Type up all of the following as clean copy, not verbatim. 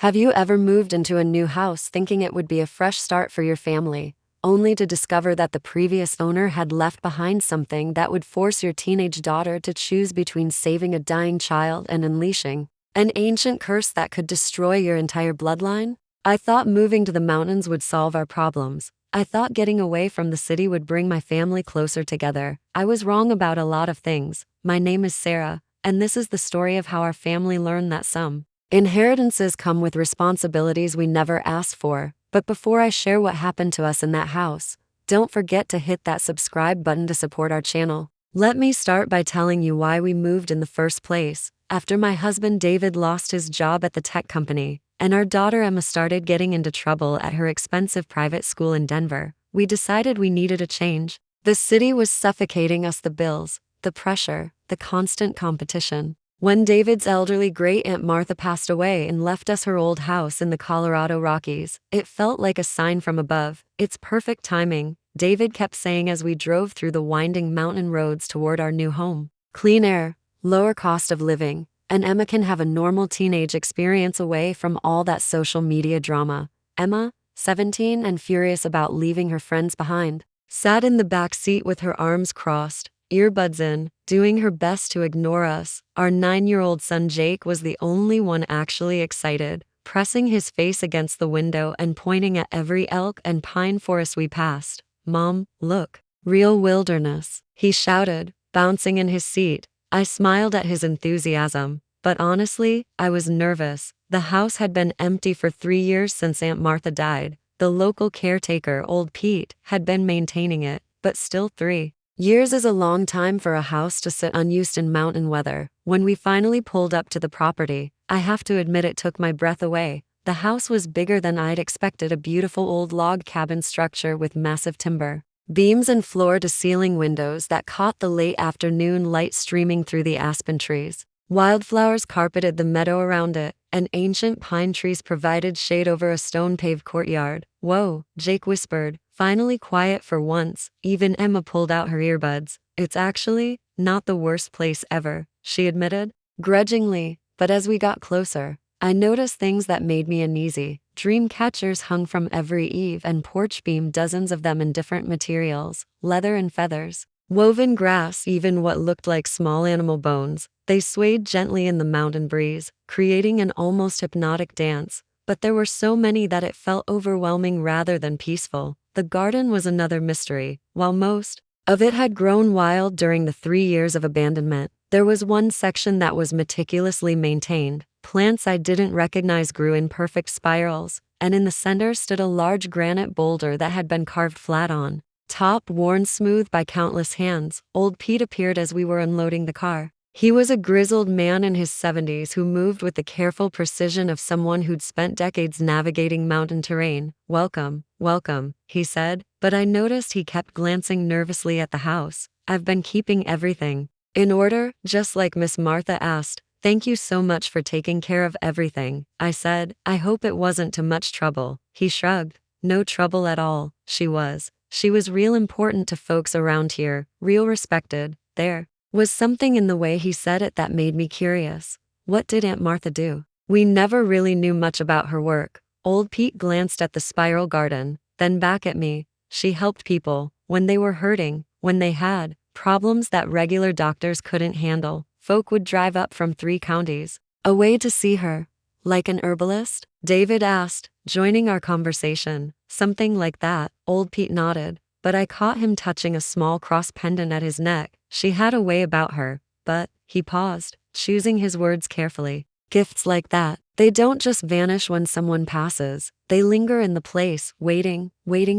Have you ever moved into a new house thinking it would be a fresh start for your family, only to discover that the previous owner had left behind something that would force your teenage daughter to choose between saving a dying child and unleashing an ancient curse that could destroy your entire bloodline? I thought moving to the mountains would solve our problems. I thought getting away from the city would bring my family closer together. I was wrong about a lot of things. My name is Sarah, and this is the story of how our family learned that some inheritances come with responsibilities we never asked for. But before I share what happened to us in that house, don't forget to hit that subscribe button to support our channel. Let me start by telling you why we moved in the first place. After my husband David lost his job at the tech company, and our daughter Emma started getting into trouble at her expensive private school in Denver, we decided we needed a change. The city was suffocating us, the bills, the pressure, the constant competition. When David's elderly great-aunt Martha passed away and left us her old house in the Colorado Rockies, it felt like a sign from above. It's perfect timing, David kept saying as we drove through the winding mountain roads toward our new home. Clean air, lower cost of living, and Emma can have a normal teenage experience away from all that social media drama. Emma, 17 and furious about leaving her friends behind, sat in the back seat with her arms crossed, earbuds in, doing her best to ignore us. Our 9-year-old son Jake was the only one actually excited, pressing his face against the window and pointing at every elk and pine forest we passed. "Mom, look. Real wilderness," he shouted, bouncing in his seat. I smiled at his enthusiasm, but honestly, I was nervous. The house had been empty for 3 years since Aunt Martha died. The local caretaker, old Pete, had been maintaining it, but still 3 years is a long time for a house to sit unused in mountain weather. When we finally pulled up to the property, I have to admit it took my breath away. The house was bigger than I'd expected, a beautiful old log cabin structure with massive timber beams and floor-to-ceiling windows that caught the late afternoon light streaming through the aspen trees. Wildflowers carpeted the meadow around it, and ancient pine trees provided shade over a stone-paved courtyard. "Whoa," Jake whispered, finally quiet for once. Even Emma pulled out her earbuds. "It's actually not the worst place ever," she admitted, grudgingly, but as we got closer, I noticed things that made me uneasy. Dream catchers hung from every eave and porch beam, dozens of them in different materials, leather and feathers. Woven grass, even what looked like small animal bones. They swayed gently in the mountain breeze, creating an almost hypnotic dance. But there were so many that it felt overwhelming rather than peaceful. The garden was another mystery. While most of it had grown wild during the 3 years of abandonment, there was one section that was meticulously maintained. Plants I didn't recognize grew in perfect spirals, and in the center stood a large granite boulder that had been carved flat on top, worn smooth by countless hands. Old Pete appeared as we were unloading the car. He was a grizzled man in his 70s who moved with the careful precision of someone who'd spent decades navigating mountain terrain. "Welcome, welcome," he said, but I noticed he kept glancing nervously at the house. "I've been keeping everything in order, just like Miss Martha asked." "Thank you so much for taking care of everything," I said. "I hope it wasn't too much trouble." He shrugged. "No trouble at all." She was real important to folks around here, real respected. There was something in the way he said it that made me curious. What did Aunt Martha do? We never really knew much about her work. Old Pete glanced at the spiral garden, then back at me. She helped people when they were hurting, when they had problems that regular doctors couldn't handle. Folk would drive up from 3 counties away to see her. "Like an herbalist?" David asked, joining our conversation. "Something like that," old Pete nodded, but I caught him touching a small cross pendant at his neck. She had a way about her, but, he paused, choosing his words carefully. "Gifts like that, they don't just vanish when someone passes. They linger in the place, waiting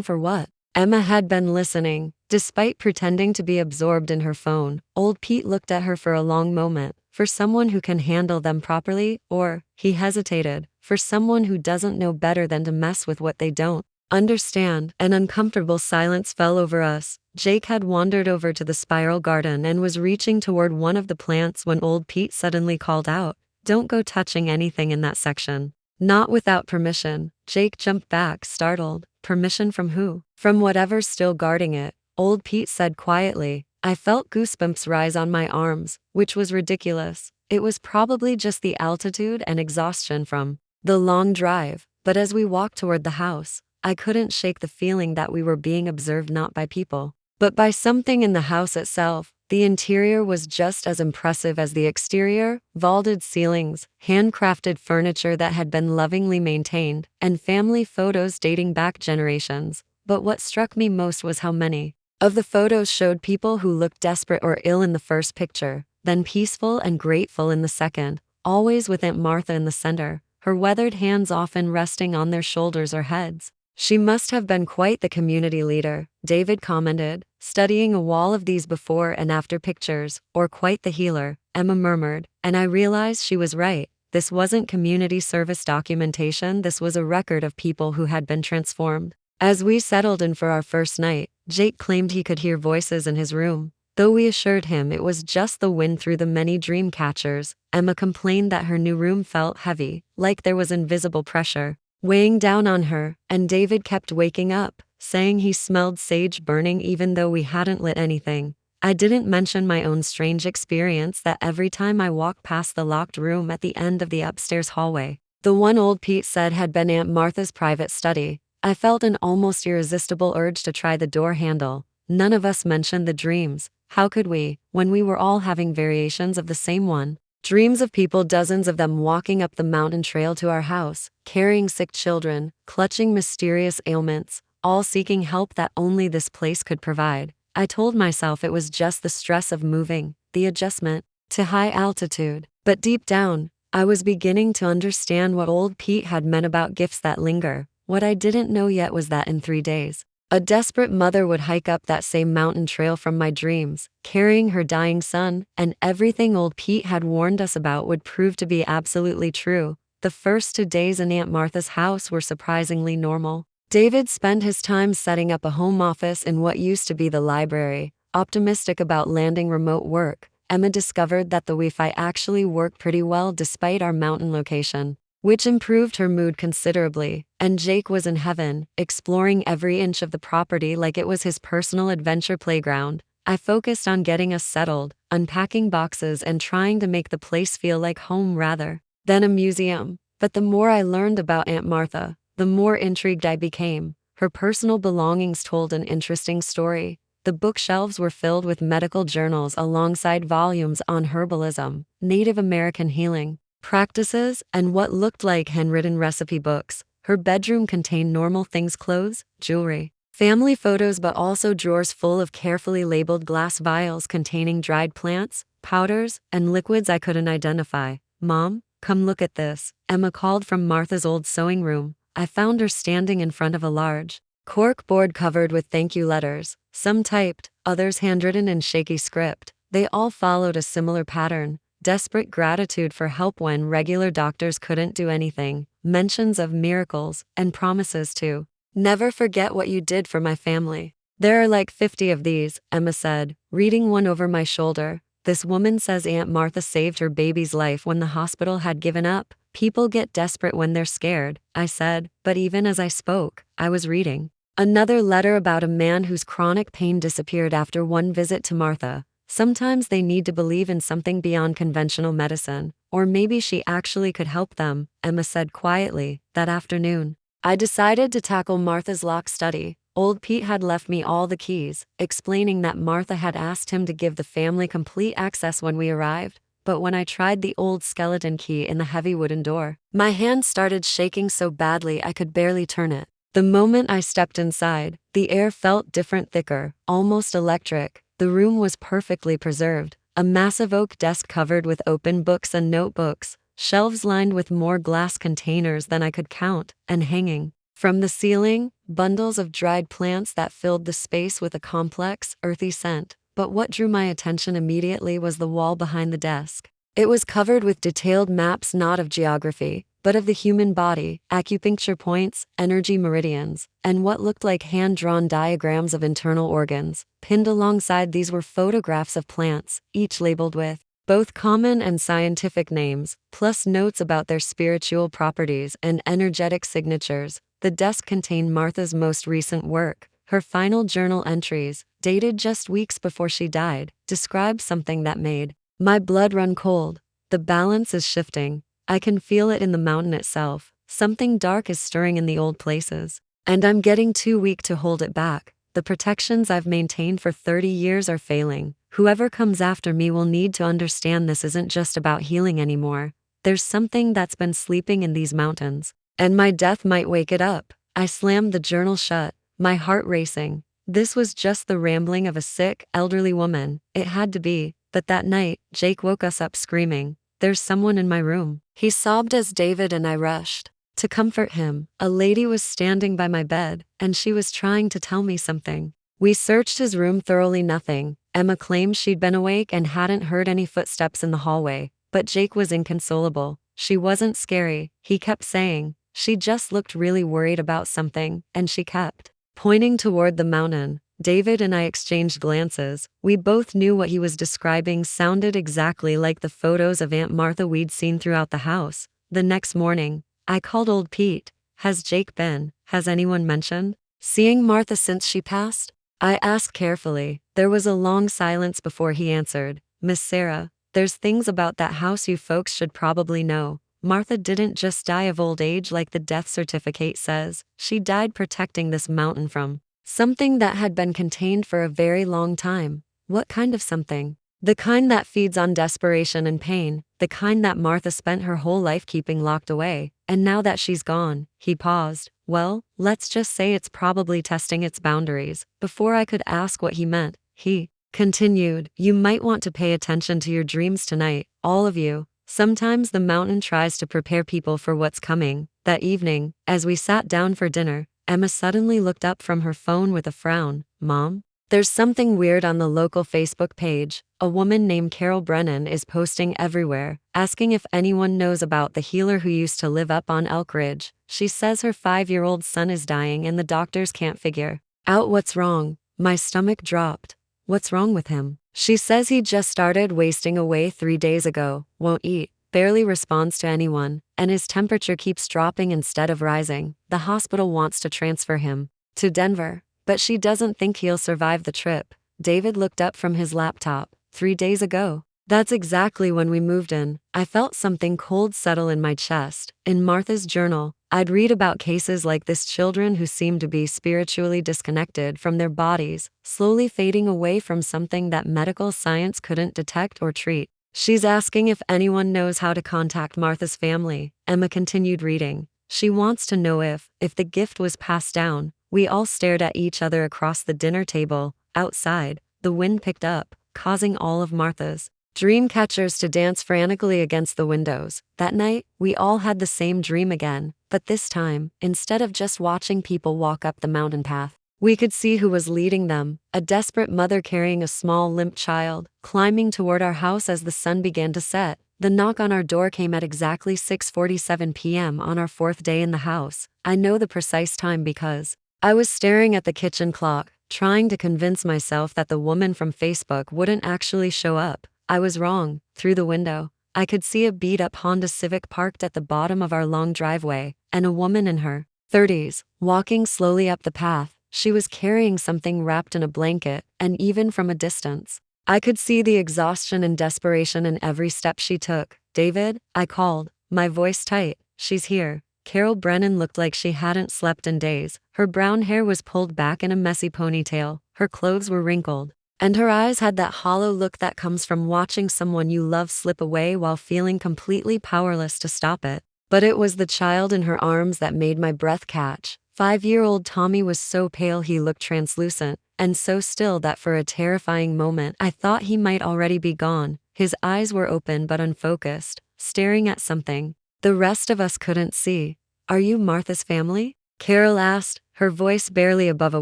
for what?" Emma had been listening, despite pretending to be absorbed in her phone. Old Pete looked at her for a long moment. "For someone who can handle them properly, or," he hesitated, "for someone who doesn't know better than to mess with what they don't understand." An uncomfortable silence fell over us. Jake had wandered over to the spiral garden and was reaching toward one of the plants when old Pete suddenly called out, "Don't go touching anything in that section. Not without permission." Jake jumped back, startled. "Permission from who?" "From whatever's still guarding it," old Pete said quietly. I felt goosebumps rise on my arms, which was ridiculous. It was probably just the altitude and exhaustion from the long drive, but as we walked toward the house, I couldn't shake the feeling that we were being observed not by people, but by something in the house itself. The interior was just as impressive as the exterior: vaulted ceilings, handcrafted furniture that had been lovingly maintained, and family photos dating back generations. But what struck me most was how many of the photos showed people who looked desperate or ill in the first picture, then peaceful and grateful in the second, always with Aunt Martha in the center, her weathered hands often resting on their shoulders or heads. "She must have been quite the community leader," David commented, studying a wall of these before and after pictures. "Or quite the healer," Emma murmured, and I realized she was right. This wasn't community service documentation, this was a record of people who had been transformed. As we settled in for our first night, Jake claimed he could hear voices in his room. Though we assured him it was just the wind through the many dream catchers, Emma complained that her new room felt heavy, like there was invisible pressure weighing down on her, and David kept waking up, saying he smelled sage burning even though we hadn't lit anything. I didn't mention my own strange experience that every time I walked past the locked room at the end of the upstairs hallway, the one old Pete said had been Aunt Martha's private study, I felt an almost irresistible urge to try the door handle. None of us mentioned the dreams. How could we, when we were all having variations of the same one? Dreams of people, dozens of them, walking up the mountain trail to our house, carrying sick children, clutching mysterious ailments, all seeking help that only this place could provide. I told myself it was just the stress of moving, the adjustment to high altitude. But deep down, I was beginning to understand what old Pete had meant about gifts that linger. What I didn't know yet was that in 3 days, a desperate mother would hike up that same mountain trail from my dreams, carrying her dying son, and everything old Pete had warned us about would prove to be absolutely true. The first 2 days in Aunt Martha's house were surprisingly normal. David spent his time setting up a home office in what used to be the library. Optimistic about landing remote work, Emma discovered that the Wi-Fi actually worked pretty well despite our mountain location, which improved her mood considerably, and Jake was in heaven, exploring every inch of the property like it was his personal adventure playground. I focused on getting us settled, unpacking boxes and trying to make the place feel like home rather than a museum. But the more I learned about Aunt Martha, the more intrigued I became. Her personal belongings told an interesting story. The bookshelves were filled with medical journals alongside volumes on herbalism, Native American healing practices, and what looked like handwritten recipe books. Her bedroom contained normal things: clothes, jewelry, family photos, but also drawers full of carefully labeled glass vials containing dried plants, powders, and liquids I couldn't identify. "Mom, come look at this," Emma called from Martha's old sewing room. I found her standing in front of a large cork board covered with thank you letters, some typed, others handwritten in shaky script. They all followed a similar pattern: desperate gratitude for help when regular doctors couldn't do anything, mentions of miracles, and promises to never forget what you did for my family. "There are like 50 of these," Emma said, reading one over my shoulder. "This woman says Aunt Martha saved her baby's life when the hospital had given up. People get desperate when they're scared," I said, but even as I spoke, I was reading another letter about a man whose chronic pain disappeared after one visit to Martha. Sometimes they need to believe in something beyond conventional medicine, or maybe she actually could help them, Emma said quietly. That afternoon, I decided to tackle Martha's lock study. Old Pete had left me all the keys, explaining that Martha had asked him to give the family complete access when we arrived. But when I tried the old skeleton key in the heavy wooden door, my hand started shaking so badly I could barely turn it. The moment I stepped inside, the air felt different, thicker, almost electric. The room was perfectly preserved. A massive oak desk covered with open books and notebooks, shelves lined with more glass containers than I could count, and hanging from the ceiling, bundles of dried plants that filled the space with a complex, earthy scent. But what drew my attention immediately was the wall behind the desk. It was covered with detailed maps, not of geography, but of the human body, acupuncture points, energy meridians, and what looked like hand-drawn diagrams of internal organs. Pinned alongside these were photographs of plants, each labeled with both common and scientific names, plus notes about their spiritual properties and energetic signatures. The desk contained Martha's most recent work. Her final journal entries, dated just weeks before she died, described something that made my blood run cold. "The balance is shifting. I can feel it in the mountain itself. Something dark is stirring in the old places. And I'm getting too weak to hold it back. The protections I've maintained for 30 years are failing. Whoever comes after me will need to understand this isn't just about healing anymore. There's something that's been sleeping in these mountains. And my death might wake it up. I slammed the journal shut, my heart racing. This was just the rambling of a sick, elderly woman. It had to be. But that night, Jake woke us up screaming, "There's someone in my room." He sobbed as David and I rushed to comfort him. A lady was standing by my bed, and she was trying to tell me something. We searched his room thoroughly, nothing. Emma claimed she'd been awake and hadn't heard any footsteps in the hallway, but Jake was inconsolable. She wasn't scary, he kept saying. She just looked really worried about something, and she kept pointing toward the mountain. David and I exchanged glances. We both knew what he was describing sounded exactly like the photos of Aunt Martha we'd seen throughout the house. The next morning, I called old Pete. "Has Jake been? Has anyone mentioned seeing Martha since she passed?" I asked carefully. There was a long silence before he answered. "Miss Sarah, there's things about that house you folks should probably know. Martha didn't just die of old age like the death certificate says. She died protecting this mountain from something that had been contained for a very long time." "What kind of something?" "The kind that feeds on desperation and pain, the kind that Martha spent her whole life keeping locked away, and now that she's gone." He paused. "Well, let's just say it's probably testing its boundaries." Before I could ask what he meant, he continued, "You might want to pay attention to your dreams tonight, all of you. Sometimes the mountain tries to prepare people for what's coming." That evening, as we sat down for dinner, Emma suddenly looked up from her phone with a frown. "Mom, there's something weird on the local Facebook page. A woman named Carol Brennan is posting everywhere, asking if anyone knows about the healer who used to live up on Elk Ridge. She says her 5-year-old son is dying and the doctors can't figure out what's wrong." My stomach dropped. "What's wrong with him?" "She says he just started wasting away 3 days ago, won't eat, barely responds to anyone, and his temperature keeps dropping instead of rising. The hospital wants to transfer him to Denver, but she doesn't think he'll survive the trip." David looked up from his laptop. 3 days ago? That's exactly when we moved in. I felt something cold settle in my chest. In Martha's journal, I'd read about cases like this, children who seemed to be spiritually disconnected from their bodies, slowly fading away from something that medical science couldn't detect or treat. "She's asking if anyone knows how to contact Martha's family," Emma continued reading. "She wants to know if the gift was passed down." We all stared at each other across the dinner table. Outside, the wind picked up, causing all of Martha's dream catchers to dance frantically against the windows. That night, we all had the same dream again, but this time, instead of just watching people walk up the mountain path, we could see who was leading them, a desperate mother carrying a small limp child, climbing toward our house as the sun began to set. The knock on our door came at exactly 6:47 p.m. on our 4th day in the house. I know the precise time because I was staring at the kitchen clock, trying to convince myself that the woman from Facebook wouldn't actually show up. I was wrong. Through the window, I could see a beat-up Honda Civic parked at the bottom of our long driveway, and a woman in her 30s, walking slowly up the path. She was carrying something wrapped in a blanket, and even from a distance, I could see the exhaustion and desperation in every step she took. "David," I called, my voice tight. "She's here." Carol Brennan looked like she hadn't slept in days. Her brown hair was pulled back in a messy ponytail, her clothes were wrinkled, and her eyes had that hollow look that comes from watching someone you love slip away while feeling completely powerless to stop it. But it was the child in her arms that made my breath catch. 5-year-old Tommy was so pale he looked translucent, and so still that for a terrifying moment I thought he might already be gone. His eyes were open but unfocused, staring at something the rest of us couldn't see. "Are you Martha's family?" Carol asked, her voice barely above a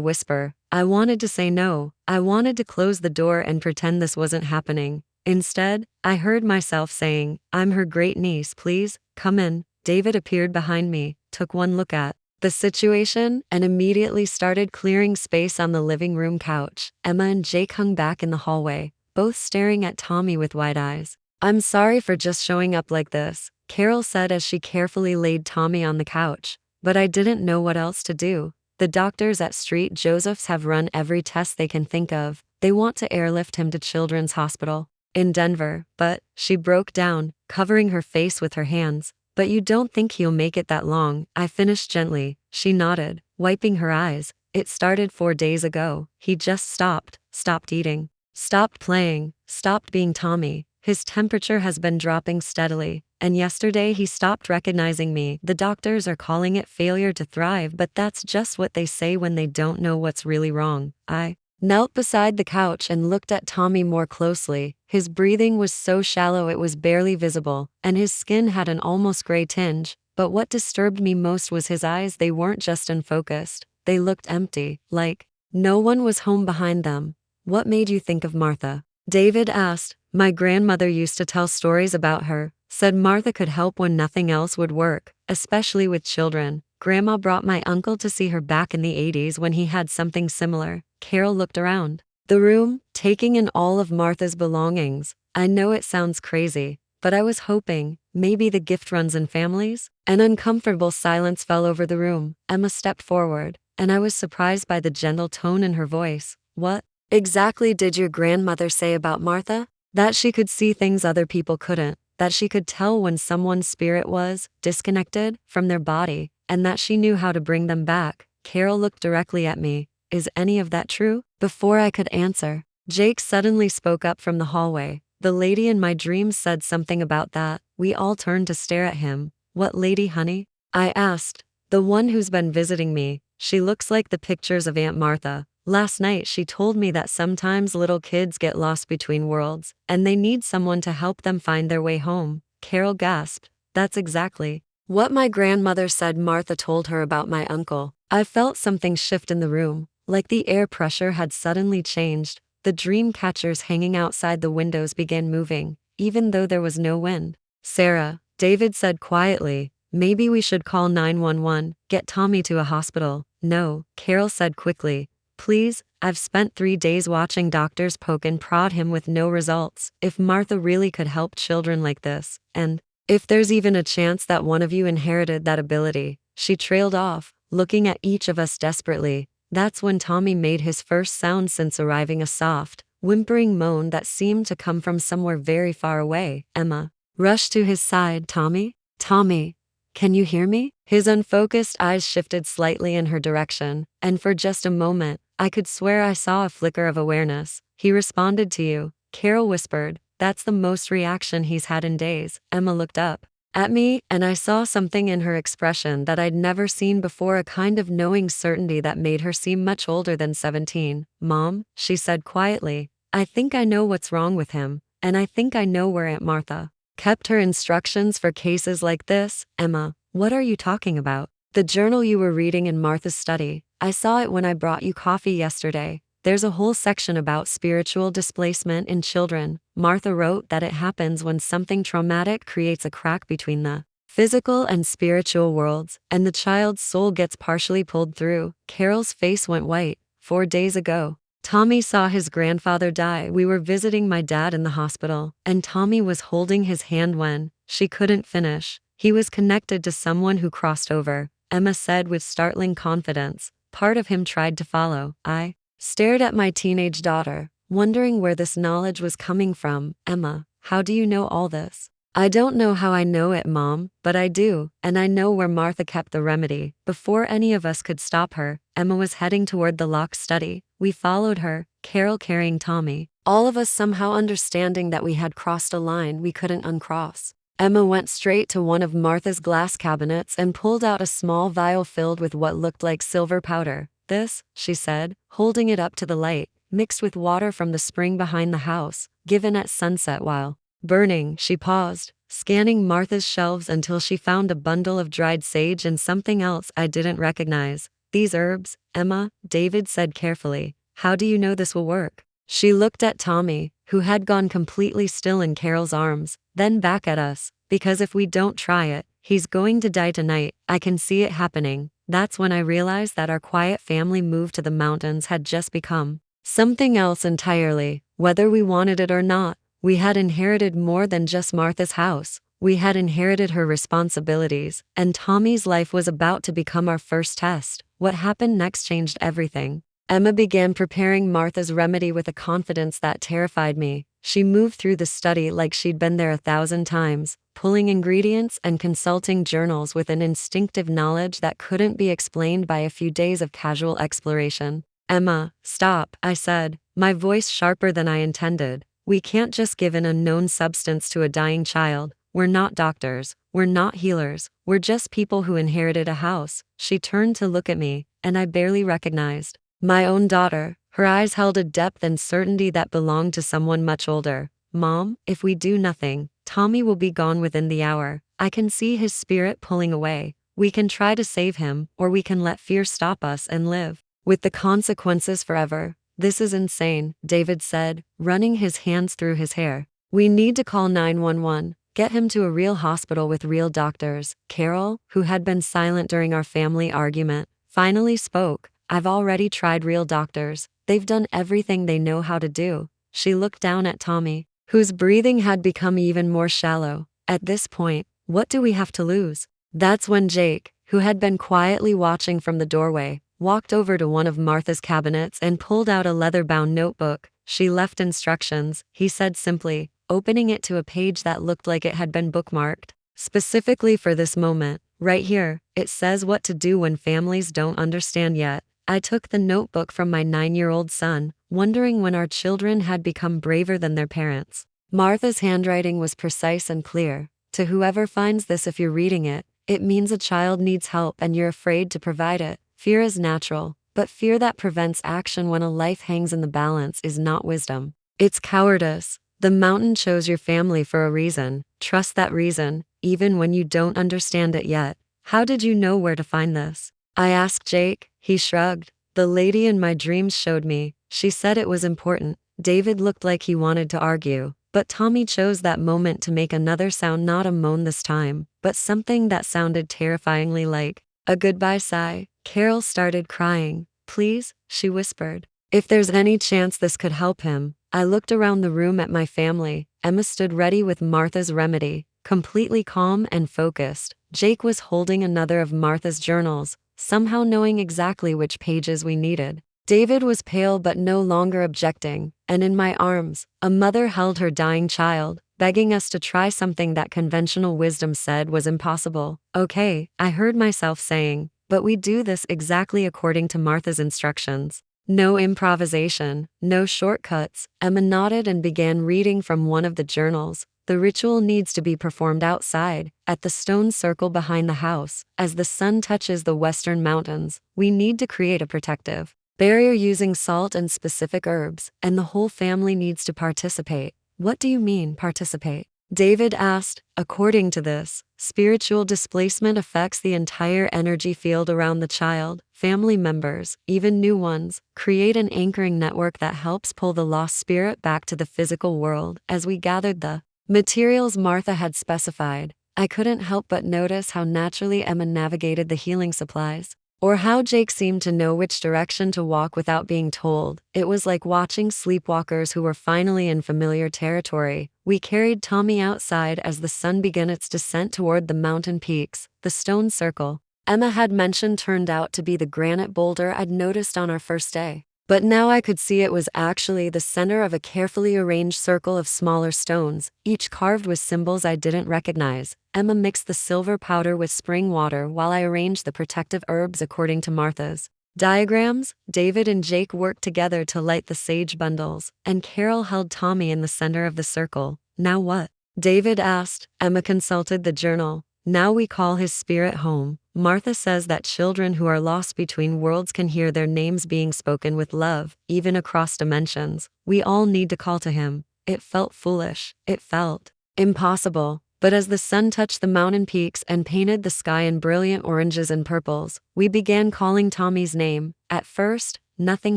whisper. I wanted to say no. I wanted to close the door and pretend this wasn't happening. Instead, I heard myself saying, "I'm her great niece, please, come in." David appeared behind me, took one look at the situation, and immediately started clearing space on the living room couch. Emma and Jake hung back in the hallway, both staring at Tommy with wide eyes. "I'm sorry for just showing up like this," Carol said as she carefully laid Tommy on the couch. "But I didn't know what else to do. The doctors at St. Joseph's have run every test they can think of. They want to airlift him to Children's Hospital in Denver, but," she broke down, covering her face with her hands, But you don't think he'll make it that long, I finished gently. She nodded, wiping her eyes. It started 4 days ago. He just stopped eating, stopped playing, stopped being Tommy. His temperature has been dropping steadily, and yesterday he stopped recognizing me. The doctors are calling it failure to thrive, but that's just what they say when they don't know what's really wrong. I knelt beside the couch and looked at Tommy more closely. His breathing was so shallow it was barely visible, and his skin had an almost gray tinge. But what disturbed me most was his eyes. They weren't just unfocused. They looked empty, like no one was home behind them. What made you think of Martha? David asked. My grandmother used to tell stories about her, said Martha could help when nothing else would work, especially with children. Grandma brought my uncle to see her back in the 80s when he had something similar. Carol looked around the room, taking in all of Martha's belongings. I know it sounds crazy, but I was hoping, maybe the gift runs in families? An uncomfortable silence fell over the room. Emma stepped forward, and I was surprised by the gentle tone in her voice. What exactly did your grandmother say about Martha? That she could see things other people couldn't, that she could tell when someone's spirit was disconnected from their body, and that she knew how to bring them back. Carol looked directly at me. Is any of that true? Before I could answer, Jake suddenly spoke up from the hallway. The lady in my dreams said something about that. We all turned to stare at him. What lady, honey? I asked. The one who's been visiting me. She looks like the pictures of Aunt Martha. Last night she told me that sometimes little kids get lost between worlds, and they need someone to help them find their way home. Carol gasped. That's exactly what my grandmother said Martha told her about my uncle. I felt something shift in the room, like the air pressure had suddenly changed. The dream catchers hanging outside the windows began moving, even though there was no wind. Sarah, David said quietly, maybe we should call 911, get Tommy to a hospital. No, Carol said quickly. Please, I've spent 3 days watching doctors poke and prod him with no results. If Martha really could help children like this, and if there's even a chance that one of you inherited that ability. She trailed off, looking at each of us desperately. That's when Tommy made his first sound since arriving, a soft, whimpering moan that seemed to come from somewhere very far away. Emma rushed to his side. Tommy? Tommy, can you hear me? His unfocused eyes shifted slightly in her direction, and for just a moment, I could swear I saw a flicker of awareness. He responded to you, Carol whispered. That's the most reaction he's had in days. Emma looked up at me, and I saw something in her expression that I'd never seen before, a kind of knowing certainty that made her seem much older than 17. Mom, she said quietly, I think I know what's wrong with him, and I think I know where Aunt Martha kept her instructions for cases like this. Emma, what are you talking about? The journal you were reading in Martha's study. I saw it when I brought you coffee yesterday. There's a whole section about spiritual displacement in children. Martha wrote that it happens when something traumatic creates a crack between the physical and spiritual worlds, and the child's soul gets partially pulled through. Carol's face went white. 4 days ago, Tommy saw his grandfather die. We were visiting my dad in the hospital, and Tommy was holding his hand when she couldn't finish. He was connected to someone who crossed over, Emma said with startling confidence. Part of him tried to follow. I stared at my teenage daughter, wondering where this knowledge was coming from. Emma, how do you know all this? I don't know how I know it, Mom, but I do, and I know where Martha kept the remedy. Before any of us could stop her, Emma was heading toward the locked study. We followed her, Carol carrying Tommy, all of us somehow understanding that we had crossed a line we couldn't uncross. Emma went straight to one of Martha's glass cabinets and pulled out a small vial filled with what looked like silver powder. This, she said, holding it up to the light, mixed with water from the spring behind the house, given at sunset while burning. She paused, scanning Martha's shelves until she found a bundle of dried sage and something else I didn't recognize. These herbs, Emma, David said carefully. How do you know this will work? She looked at Tommy, who had gone completely still in Carol's arms, then back at us. Because if we don't try it, he's going to die tonight. I can see it happening. That's when I realized that our quiet family move to the mountains had just become something else entirely. Whether we wanted it or not, we had inherited more than just Martha's house. We had inherited her responsibilities, and Tommy's life was about to become our first test. What happened next changed everything. Emma began preparing Martha's remedy with a confidence that terrified me. She moved through the study like she'd been there 1,000 times, pulling ingredients and consulting journals with an instinctive knowledge that couldn't be explained by a few days of casual exploration. "Emma, stop," I said, my voice sharper than I intended. "We can't just give an unknown substance to a dying child. We're not doctors. We're not healers. We're just people who inherited a house." She turned to look at me, and I barely recognized my own daughter. Her eyes held a depth and certainty that belonged to someone much older. "Mom, if we do nothing, Tommy will be gone within the hour. I can see his spirit pulling away. We can try to save him, or we can let fear stop us and live with the consequences forever." "This is insane," David said, running his hands through his hair. "We need to call 911. Get him to a real hospital with real doctors." Carol, who had been silent during our family argument, finally spoke. "I've already tried real doctors. They've done everything they know how to do." She looked down at Tommy, whose breathing had become even more shallow. "At this point, what do we have to lose?" That's when Jake, who had been quietly watching from the doorway, walked over to one of Martha's cabinets and pulled out a leather-bound notebook. "She left instructions," he said simply, opening it to a page that looked like it had been bookmarked. "Specifically for this moment, right here, it says what to do when families don't understand yet." I took the notebook from my 9-year-old son, wondering when our children had become braver than their parents. Martha's handwriting was precise and clear. "To whoever finds this, if you're reading it, it means a child needs help and you're afraid to provide it. Fear is natural, but fear that prevents action when a life hangs in the balance is not wisdom. It's cowardice. The mountain chose your family for a reason. Trust that reason, even when you don't understand it yet." "How did you know where to find this?" I asked Jake. He shrugged. "The lady in my dreams showed me. She said it was important." David looked like he wanted to argue, but Tommy chose that moment to make another sound, not a moan this time, but something that sounded terrifyingly like a goodbye sigh. Carol started crying. "Please," she whispered. "If there's any chance this could help him." I looked around the room at my family. Emma stood ready with Martha's remedy, completely calm and focused. Jake was holding another of Martha's journals, somehow knowing exactly which pages we needed. David was pale but no longer objecting, and in my arms, a mother held her dying child, begging us to try something that conventional wisdom said was impossible. "Okay," I heard myself saying, "but we do this exactly according to Martha's instructions. No improvisation, no shortcuts." Emma nodded and began reading from one of the journals. "The ritual needs to be performed outside, at the stone circle behind the house. As the sun touches the western mountains, we need to create a protective barrier using salt and specific herbs, and the whole family needs to participate." "What do you mean, participate?" David asked. "According to this, spiritual displacement affects the entire energy field around the child. Family members, even new ones, create an anchoring network that helps pull the lost spirit back to the physical world." As we gathered the materials Martha had specified, I couldn't help but notice how naturally Emma navigated the healing supplies, or how Jake seemed to know which direction to walk without being told. It was like watching sleepwalkers who were finally in familiar territory. We carried Tommy outside as the sun began its descent toward the mountain peaks. The stone circle Emma had mentioned turned out to be the granite boulder I'd noticed on our first day. But now I could see it was actually the center of a carefully arranged circle of smaller stones, each carved with symbols I didn't recognize. Emma mixed the silver powder with spring water while I arranged the protective herbs according to Martha's diagrams. David and Jake worked together to light the sage bundles, and Carol held Tommy in the center of the circle. "Now what?" David asked. Emma consulted the journal. "Now we call his spirit home. Martha says that children who are lost between worlds can hear their names being spoken with love, even across dimensions. We all need to call to him." It felt foolish. It felt impossible. But as the sun touched the mountain peaks and painted the sky in brilliant oranges and purples, we began calling Tommy's name. At first, nothing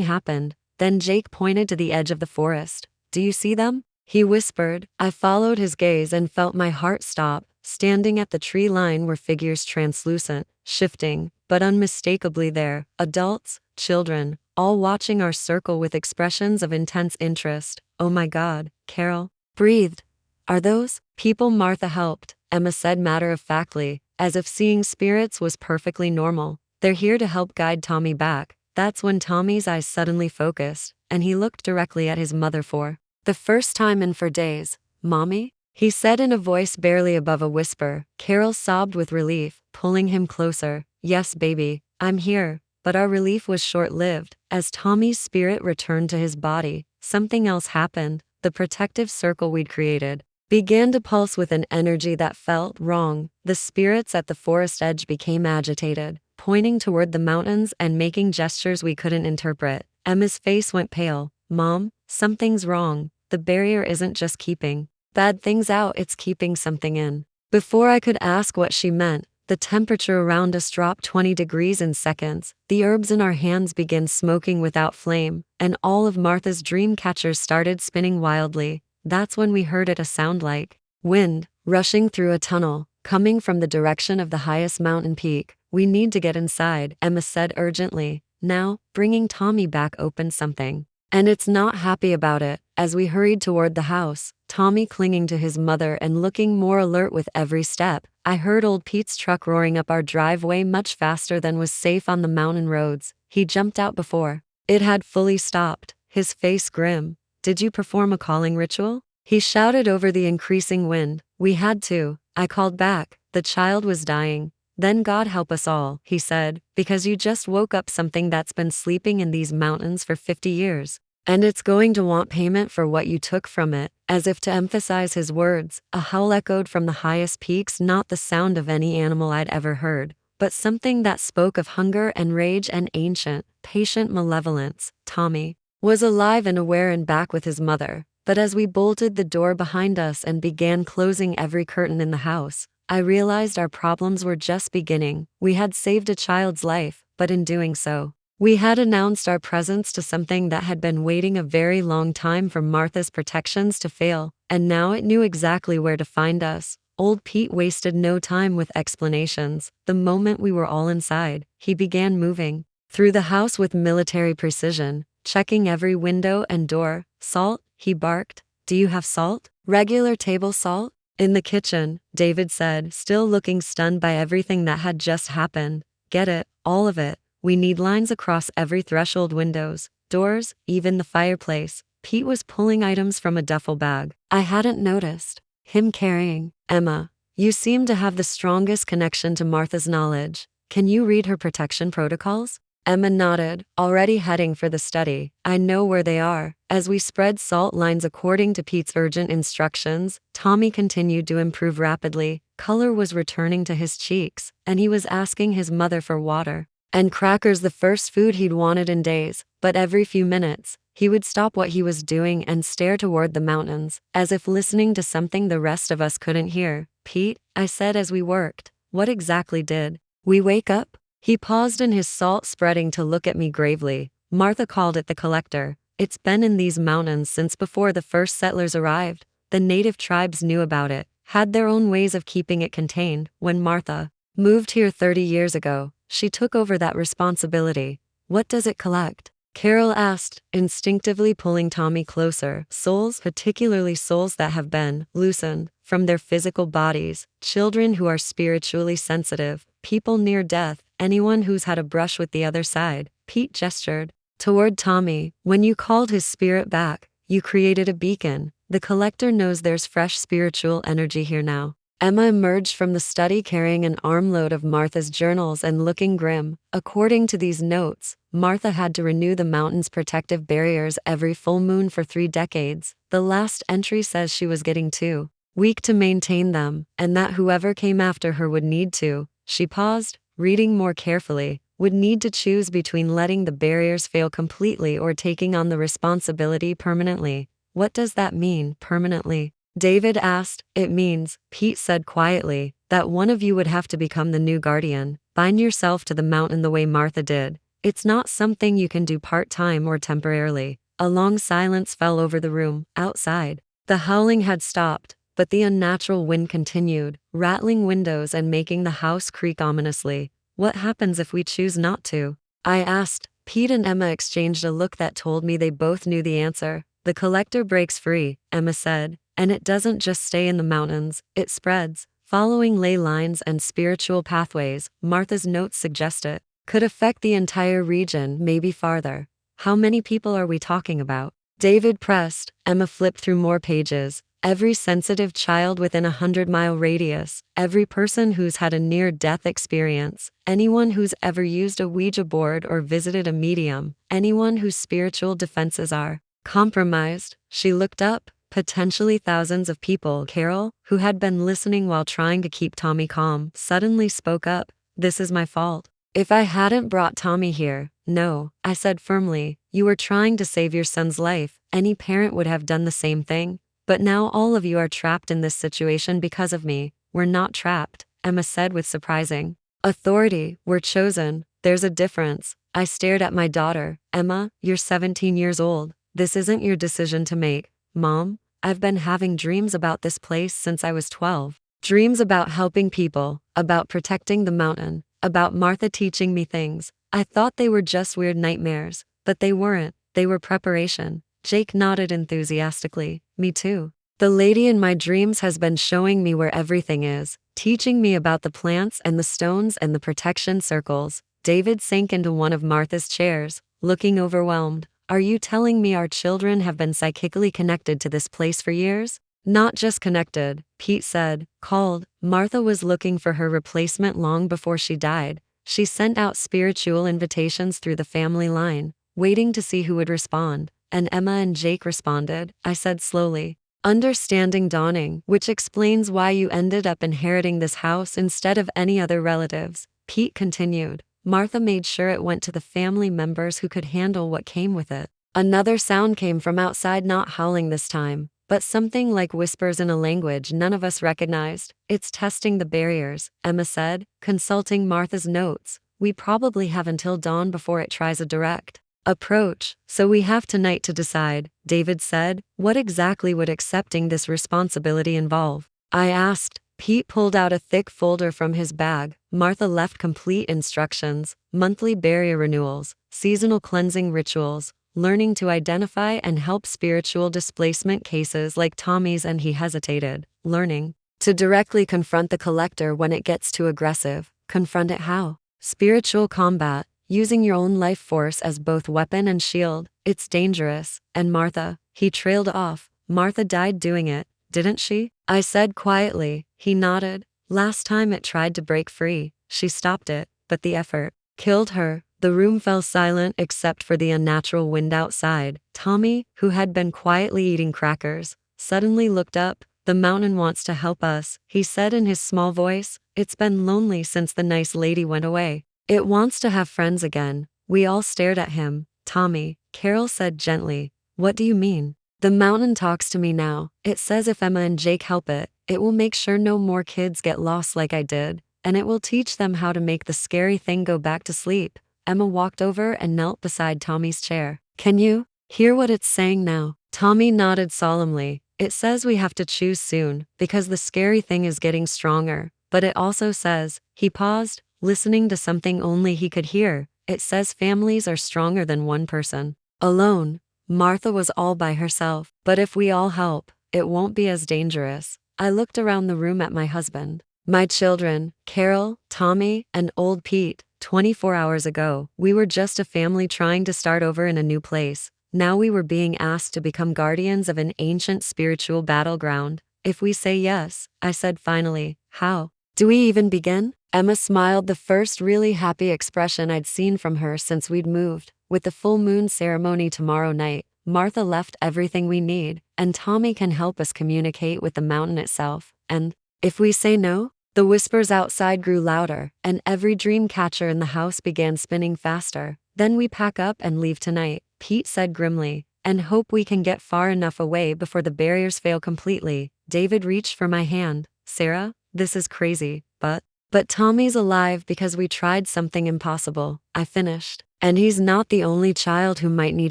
happened. Then Jake pointed to the edge of the forest. "Do you see them?" he whispered. I followed his gaze and felt my heart stop. Standing at the tree line were figures, translucent, shifting, but unmistakably there. Adults, children, all watching our circle with expressions of intense interest. "Oh my God," Carol breathed. "Are those people Martha helped?" Emma said matter-of-factly, as if seeing spirits was perfectly normal. "They're here to help guide Tommy back." That's when Tommy's eyes suddenly focused, and he looked directly at his mother. "For The first time in for days. Mommy? He said in a voice barely above a whisper. Carol sobbed with relief, pulling him closer. Yes, baby, I'm here. But our relief was short-lived. As Tommy's spirit returned to his body, something else happened. The protective circle we'd created began to pulse with an energy that felt wrong. The spirits at the forest edge became agitated, pointing toward the mountains and making gestures we couldn't interpret. Emma's face went pale. Mom, something's wrong. The barrier isn't just keeping bad things out, it's keeping something in. Before I could ask what she meant, the temperature around us dropped 20 degrees in seconds. The herbs in our hands began smoking without flame, and all of Martha's dream catchers started spinning wildly. That's when we heard it, a sound like wind rushing through a tunnel, coming from the direction of the highest mountain peak. We need to get inside, Emma said urgently. Now, bringing Tommy back opened something. And it's not happy about it. As we hurried toward the house, Tommy clinging to his mother and looking more alert with every step, I heard old Pete's truck roaring up our driveway much faster than was safe on the mountain roads. He jumped out before it had fully stopped, his face grim. Did you perform a calling ritual? He shouted over the increasing wind. We had to. I called back. The child was dying. Then God help us all, he said, because you just woke up something that's been sleeping in these mountains for 50 years. And it's going to want payment for what you took from it. As if to emphasize his words, a howl echoed from the highest peaks, not the sound of any animal I'd ever heard, but something that spoke of hunger and rage and ancient, patient malevolence. Tommy was alive and aware and back with his mother, but as we bolted the door behind us and began closing every curtain in the house, I realized our problems were just beginning. We had saved a child's life, but in doing so, we had announced our presence to something that had been waiting a very long time for Martha's protections to fail, and now it knew exactly where to find us. Old Pete wasted no time with explanations. The moment we were all inside, he began moving through the house with military precision, checking every window and door. Salt? He barked. Do you have salt? Regular table salt? In the kitchen, David said, still looking stunned by everything that had just happened. Get it, all of it. We need lines across every threshold, windows, doors, even the fireplace. Pete was pulling items from a duffel bag. I hadn't noticed him carrying. Emma, you seem to have the strongest connection to Martha's knowledge. Can you read her protection protocols? Emma nodded, already heading for the study. I know where they are. As we spread salt lines according to Pete's urgent instructions, Tommy continued to improve rapidly. Color was returning to his cheeks, and he was asking his mother for water and crackers, the first food he'd wanted in days. But every few minutes, he would stop what he was doing and stare toward the mountains, as if listening to something the rest of us couldn't hear. Pete, I said as we worked, what exactly did we wake up? He paused in his salt spreading to look at me gravely. Martha called it the collector. It's been in these mountains since before the first settlers arrived. The native tribes knew about it, had their own ways of keeping it contained. When Martha moved here 30 years ago, she took over that responsibility. What does it collect? Carol asked, instinctively pulling Tommy closer. Souls, particularly souls that have been loosened from their physical bodies, children who are spiritually sensitive, people near death, anyone who's had a brush with the other side. Pete gestured toward Tommy. When you called his spirit back, you created a beacon. The collector knows there's fresh spiritual energy here now. Emma emerged from the study carrying an armload of Martha's journals and looking grim. According to these notes, Martha had to renew the mountain's protective barriers every full moon for 3 decades. The last entry says she was getting too weak to maintain them, and that whoever came after her would need to. She paused, reading more carefully, would need to choose between letting the barriers fail completely or taking on the responsibility permanently. What does that mean, permanently? David asked. It means, Pete said quietly, that one of you would have to become the new guardian, bind yourself to the mountain the way Martha did. It's not something you can do part-time or temporarily. A long silence fell over the room. Outside, the howling had stopped, but the unnatural wind continued, rattling windows and making the house creak ominously. What happens if we choose not to? I asked. Pete and Emma exchanged a look that told me they both knew the answer. The collector breaks free, Emma said, and it doesn't just stay in the mountains, it spreads, following ley lines and spiritual pathways. Martha's notes suggest it could affect the entire region, maybe farther. How many people are we talking about? David pressed. Emma flipped through more pages. Every sensitive child within a 100-mile radius, every person who's had a near-death experience, anyone who's ever used a Ouija board or visited a medium, anyone whose spiritual defenses are compromised. She looked up. Potentially thousands of people. Carol, who had been listening while trying to keep Tommy calm, suddenly spoke up. This is my fault. If I hadn't brought Tommy here, no, I said firmly, you were trying to save your son's life. Any parent would have done the same thing. But now all of you are trapped in this situation because of me. We're not trapped, Emma said with surprising authority. We're chosen. There's a difference. I stared at my daughter. Emma, you're 17 years old. This isn't your decision to make. Mom, I've been having dreams about this place since I was 12. Dreams about helping people, about protecting the mountain, about Martha teaching me things. I thought they were just weird nightmares, but they weren't. They were preparation. Jake nodded enthusiastically. Me too. The lady in my dreams has been showing me where everything is, teaching me about the plants and the stones and the protection circles. David sank into one of Martha's chairs, looking overwhelmed. Are you telling me our children have been psychically connected to this place for years? Not just connected, Pete said, called. Martha was looking for her replacement long before she died. She sent out spiritual invitations through the family line, waiting to see who would respond. And Emma and Jake responded, I said slowly. Understanding dawning, which explains why you ended up inheriting this house instead of any other relatives. Pete continued. Martha made sure it went to the family members who could handle what came with it. Another sound came from outside, not howling this time, but something like whispers in a language none of us recognized. It's testing the barriers, Emma said, consulting Martha's notes. We probably have until dawn before it tries a direct approach, so we have tonight to decide, David said. What exactly would accepting this responsibility involve? I asked. Pete pulled out a thick folder from his bag. Martha left complete instructions, monthly barrier renewals, seasonal cleansing rituals, learning to identify and help spiritual displacement cases like Tommy's, and he hesitated, learning to directly confront the collector when it gets too aggressive. Confront it how? Spiritual combat. Using your own life force as both weapon and shield. It's dangerous. And Martha, he trailed off. Martha died doing it, didn't she? I said quietly. He nodded. Last time it tried to break free, she stopped it, but the effort killed her. The room fell silent except for the unnatural wind outside. Tommy, who had been quietly eating crackers, suddenly looked up. The mountain wants to help us, he said in his small voice. It's been lonely since the nice lady went away. It wants to have friends again. We all stared at him. Tommy, Carol said gently. What do you mean? The mountain talks to me now. It says if Emma and Jake help it, it will make sure no more kids get lost like I did, and it will teach them how to make the scary thing go back to sleep. Emma walked over and knelt beside Tommy's chair. Can you hear what it's saying now? Tommy nodded solemnly. It says we have to choose soon, because the scary thing is getting stronger. But it also says, he paused, listening to something only he could hear. It says families are stronger than one person alone. Martha was all by herself. But if we all help, it won't be as dangerous. I looked around the room at my husband, my children, Carol, Tommy, and old Pete. 24 hours ago, we were just a family trying to start over in a new place. Now we were being asked to become guardians of an ancient spiritual battleground. If we say yes, I said finally, how do we even begin? Emma smiled, the first really happy expression I'd seen from her since we'd moved. With the full moon ceremony tomorrow night, Martha left everything we need, and Tommy can help us communicate with the mountain itself. And if we say no? The whispers outside grew louder, and every dream catcher in the house began spinning faster. Then we pack up and leave tonight, Pete said grimly, and hope we can get far enough away before the barriers fail completely. David reached for my hand. Sarah, this is crazy, but Tommy's alive because we tried something impossible, I finished. And he's not the only child who might need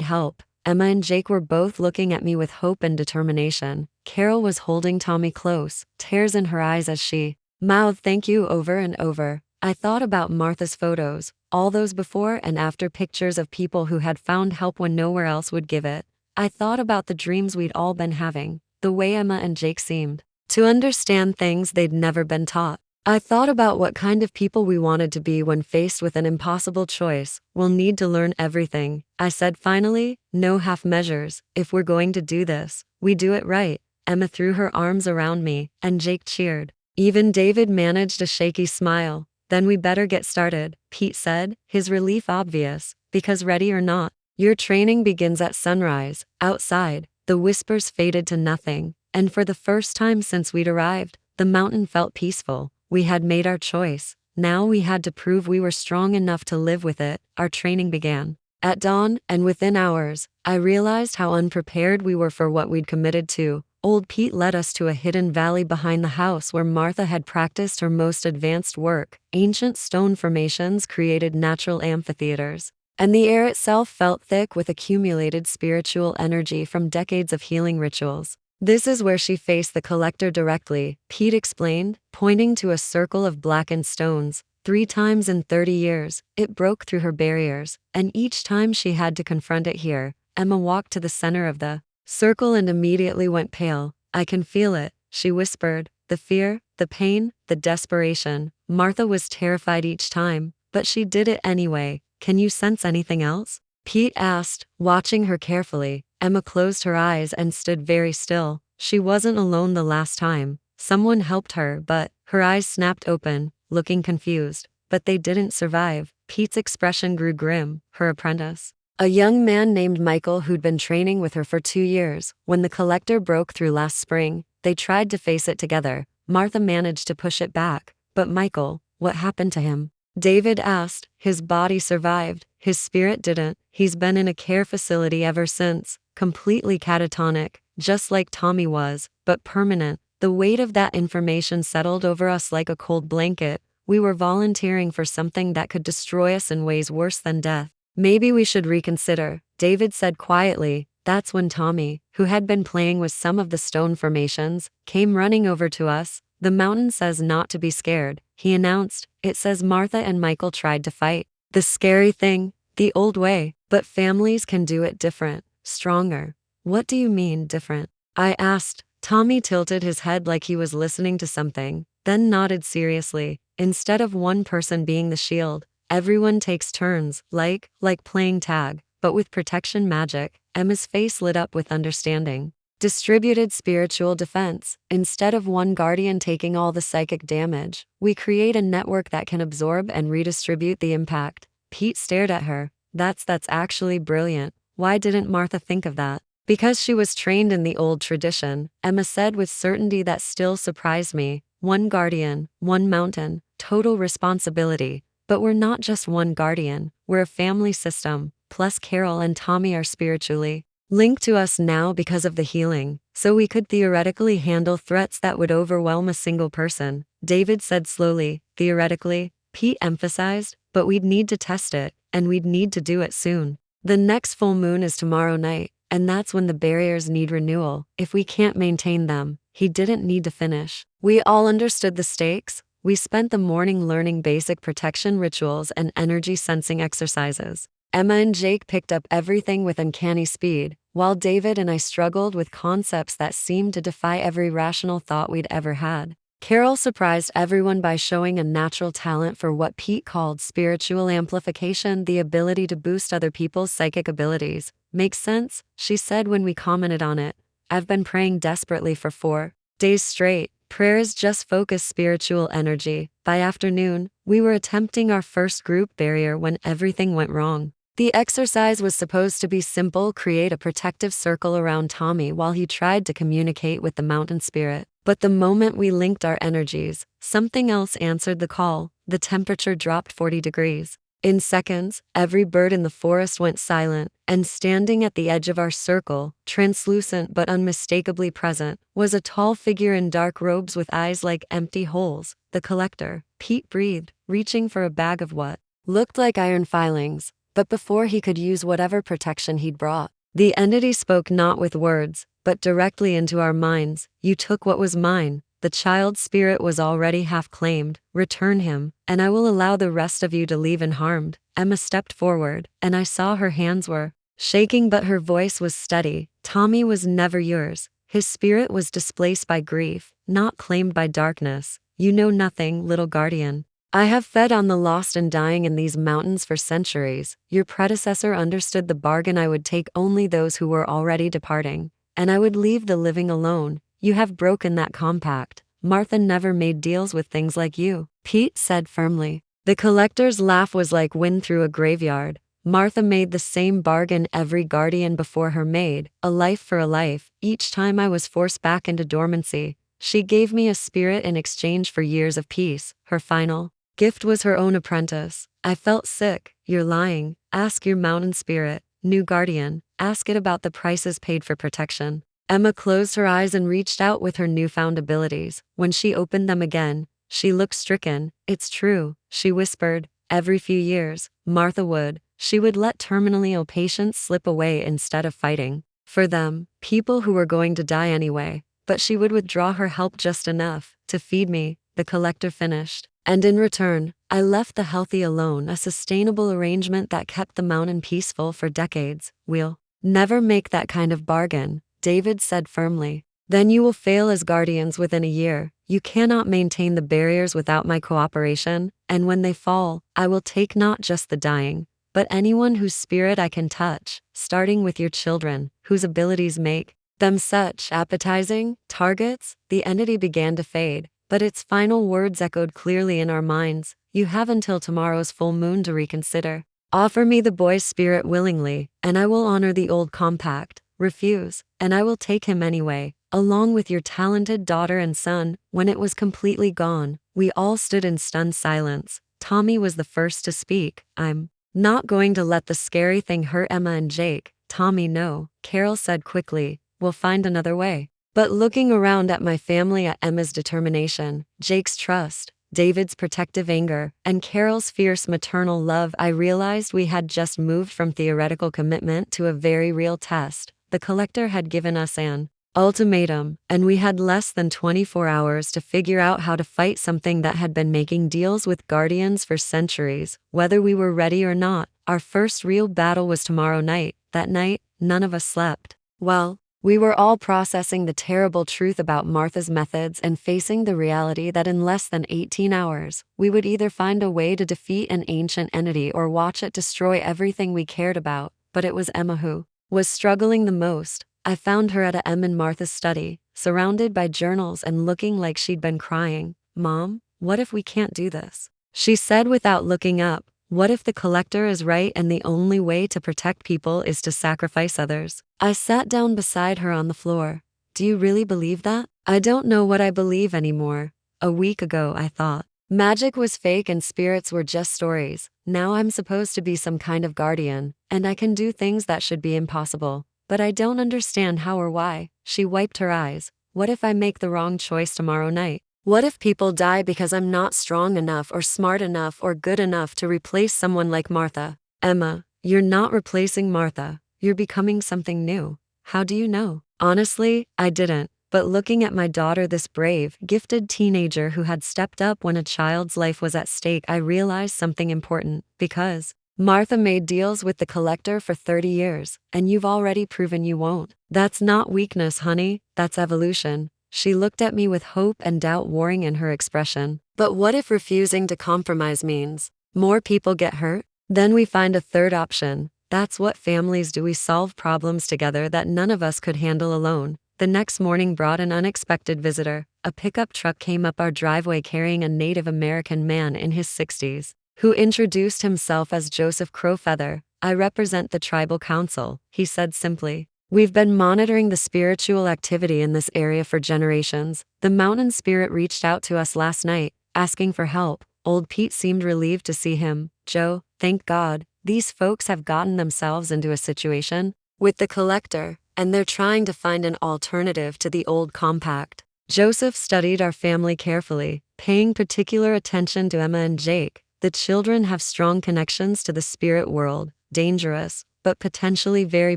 help. Emma and Jake were both looking at me with hope and determination. Carol was holding Tommy close, tears in her eyes as she mouthed thank you over and over. I thought about Martha's photos, all those before and after pictures of people who had found help when nowhere else would give it. I thought about the dreams we'd all been having, the way Emma and Jake seemed to understand things they'd never been taught. I thought about what kind of people we wanted to be when faced with an impossible choice. We'll need to learn everything. I said finally, no half measures. If we're going to do this, we do it right. Emma threw her arms around me, and Jake cheered. Even David managed a shaky smile. Then we better get started, Pete said, his relief obvious, because ready or not, your training begins at sunrise. Outside, the whispers faded to nothing, and for the first time since we'd arrived, the mountain felt peaceful. We had made our choice. Now we had to prove we were strong enough to live with it. Our training began. At dawn, and within hours, I realized how unprepared we were for what we'd committed to. Old Pete led us to a hidden valley behind the house where Martha had practiced her most advanced work. Ancient stone formations created natural amphitheaters, and the air itself felt thick with accumulated spiritual energy from decades of healing rituals. This is where she faced the collector directly, Pete explained, pointing to a circle of blackened stones. 3 times in 30 years, it broke through her barriers, and each time she had to confront it here. Emma walked to the center of the circle and immediately went pale. I can feel it, she whispered. The fear, the pain, the desperation. Martha was terrified each time, but she did it anyway. Can you sense anything else? Pete asked, watching her carefully. Emma closed her eyes and stood very still. She wasn't alone the last time. Someone helped her, but her eyes snapped open, looking confused. But they didn't survive. Pete's expression grew grim. Her apprentice, a young man named Michael who'd been training with her for 2 years. When the collector broke through last spring, they tried to face it together. Martha managed to push it back. But Michael, what happened to him? David asked. His body survived. His spirit didn't. He's been in a care facility ever since. Completely catatonic, just like Tommy was, but permanent. The weight of that information settled over us like a cold blanket. We were volunteering for something that could destroy us in ways worse than death. Maybe we should reconsider, David said quietly. That's when Tommy, who had been playing with some of the stone formations, came running over to us. The mountain says not to be scared, he announced. It says Martha and Michael tried to fight the scary thing, the old way, but families can do it different, stronger. What do you mean, different? I asked. Tommy tilted his head like he was listening to something, then nodded seriously. Instead of one person being the shield, everyone takes turns, like playing tag, but with protection magic. Emma's face lit up with understanding. Distributed spiritual defense. Instead of one guardian taking all the psychic damage, we create a network that can absorb and redistribute the impact. Pete stared at her. That's actually brilliant. Why didn't Martha think of that? Because she was trained in the old tradition, Emma said with certainty that still surprised me. One guardian, one mountain, total responsibility. But we're not just one guardian, we're a family system. Plus Carol and Tommy are spiritually linked to us now because of the healing, so we could theoretically handle threats that would overwhelm a single person, David said slowly. Theoretically, Pete emphasized, but we'd need to test it, and we'd need to do it soon. The next full moon is tomorrow night, and that's when the barriers need renewal. If we can't maintain them, he didn't need to finish. We all understood the stakes. We spent the morning learning basic protection rituals and energy sensing exercises. Emma and Jake picked up everything with uncanny speed, while David and I struggled with concepts that seemed to defy every rational thought we'd ever had. Carol surprised everyone by showing a natural talent for what Pete called spiritual amplification, the ability to boost other people's psychic abilities. Makes sense, she said when we commented on it. I've been praying desperately for 4 days straight. Prayers just focus spiritual energy. By afternoon, we were attempting our first group barrier when everything went wrong. The exercise was supposed to be simple: create a protective circle around Tommy while he tried to communicate with the mountain spirit. But the moment we linked our energies, something else answered the call. The temperature dropped 40 degrees. In seconds, every bird in the forest went silent, and standing at the edge of our circle, translucent but unmistakably present, was a tall figure in dark robes with eyes like empty holes. The collector. Pete breathed, reaching for a bag of what looked like iron filings. But before he could use whatever protection he'd brought, the entity spoke not with words, but directly into our minds. You took what was mine. The child's spirit was already half claimed. Return him, and I will allow the rest of you to leave unharmed. Emma stepped forward, and I saw her hands were shaking, but her voice was steady. Tommy was never yours. His spirit was displaced by grief, not claimed by darkness. You know nothing, little guardian. I have fed on the lost and dying in these mountains for centuries. Your predecessor understood the bargain. I would take only those who were already departing, and I would leave the living alone. You have broken that compact. Martha never made deals with things like you, Pete said firmly. The collector's laugh was like wind through a graveyard. Martha made the same bargain every guardian before her made, a life for a life. Each time I was forced back into dormancy, she gave me a spirit in exchange for years of peace. Her final gift was her own apprentice. I felt sick. You're lying. Ask your mountain spirit, new guardian. Ask it about the prices paid for protection. Emma closed her eyes and reached out with her newfound abilities. When she opened them again, she looked stricken. It's true, she whispered. Every few years, Martha would. She would let terminally ill patients slip away instead of fighting for them, people who were going to die anyway. But she would withdraw her help just enough to feed me, the collector finished. And in return, I left the healthy alone, a sustainable arrangement that kept the mountain peaceful for decades. We'll never make that kind of bargain, David said firmly. Then you will fail as guardians within a year. You cannot maintain the barriers without my cooperation, and when they fall, I will take not just the dying, but anyone whose spirit I can touch, starting with your children, whose abilities make them such appetizing targets. The entity began to fade, but its final words echoed clearly in our minds. You have until tomorrow's full moon to reconsider. Offer me the boy's spirit willingly, and I will honor the old compact. Refuse, and I will take him anyway, along with your talented daughter and son. When it was completely gone, we all stood in stunned silence. Tommy was the first to speak. I'm not going to let the scary thing hurt Emma and Jake. Tommy, no, Carol said quickly. We'll find another way. But looking around at my family, at Emma's determination, Jake's trust, David's protective anger, and Carol's fierce maternal love, I realized we had just moved from theoretical commitment to a very real test. The collector had given us an ultimatum, and we had less than 24 hours to figure out how to fight something that had been making deals with guardians for centuries. Whether we were ready or not, our first real battle was tomorrow night. That night, none of us slept. Well, we were all processing the terrible truth about Martha's methods and facing the reality that in less than 18 hours, we would either find a way to defeat an ancient entity or watch it destroy everything we cared about. But it was Emma who was struggling the most. I found her at Em and Martha's study, surrounded by journals and looking like she'd been crying. Mom, what if we can't do this? She said without looking up. What if the collector is right and the only way to protect people is to sacrifice others? I sat down beside her on the floor. Do you really believe that? I don't know what I believe anymore. A week ago I thought magic was fake and spirits were just stories. Now I'm supposed to be some kind of guardian, and I can do things that should be impossible. But I don't understand how or why. She wiped her eyes. What if I make the wrong choice tomorrow night? What if people die because I'm not strong enough or smart enough or good enough to replace someone like Martha? Emma, you're not replacing Martha. You're becoming something new. How do you know? Honestly, I didn't. But looking at my daughter, this brave, gifted teenager who had stepped up when a child's life was at stake, I realized something important. Because Martha made deals with the collector for 30 years, and you've already proven you won't. That's not weakness, honey. That's evolution. She looked at me with hope and doubt warring in her expression. But what if refusing to compromise means more people get hurt? Then we find a third option. That's what families do. We solve problems together that none of us could handle alone. The next morning brought an unexpected visitor. A pickup truck came up our driveway carrying a Native American man in his 60s, who introduced himself as Joseph Crowfeather. I represent the tribal council, he said simply. We've been monitoring the spiritual activity in this area for generations. The mountain spirit reached out to us last night, asking for help. Old Pete seemed relieved to see him. Joe, thank God, these folks have gotten themselves into a situation with the collector, and they're trying to find an alternative to the old compact. Joseph studied our family carefully, paying particular attention to Emma and Jake. The children have strong connections to the spirit world, dangerous, but potentially very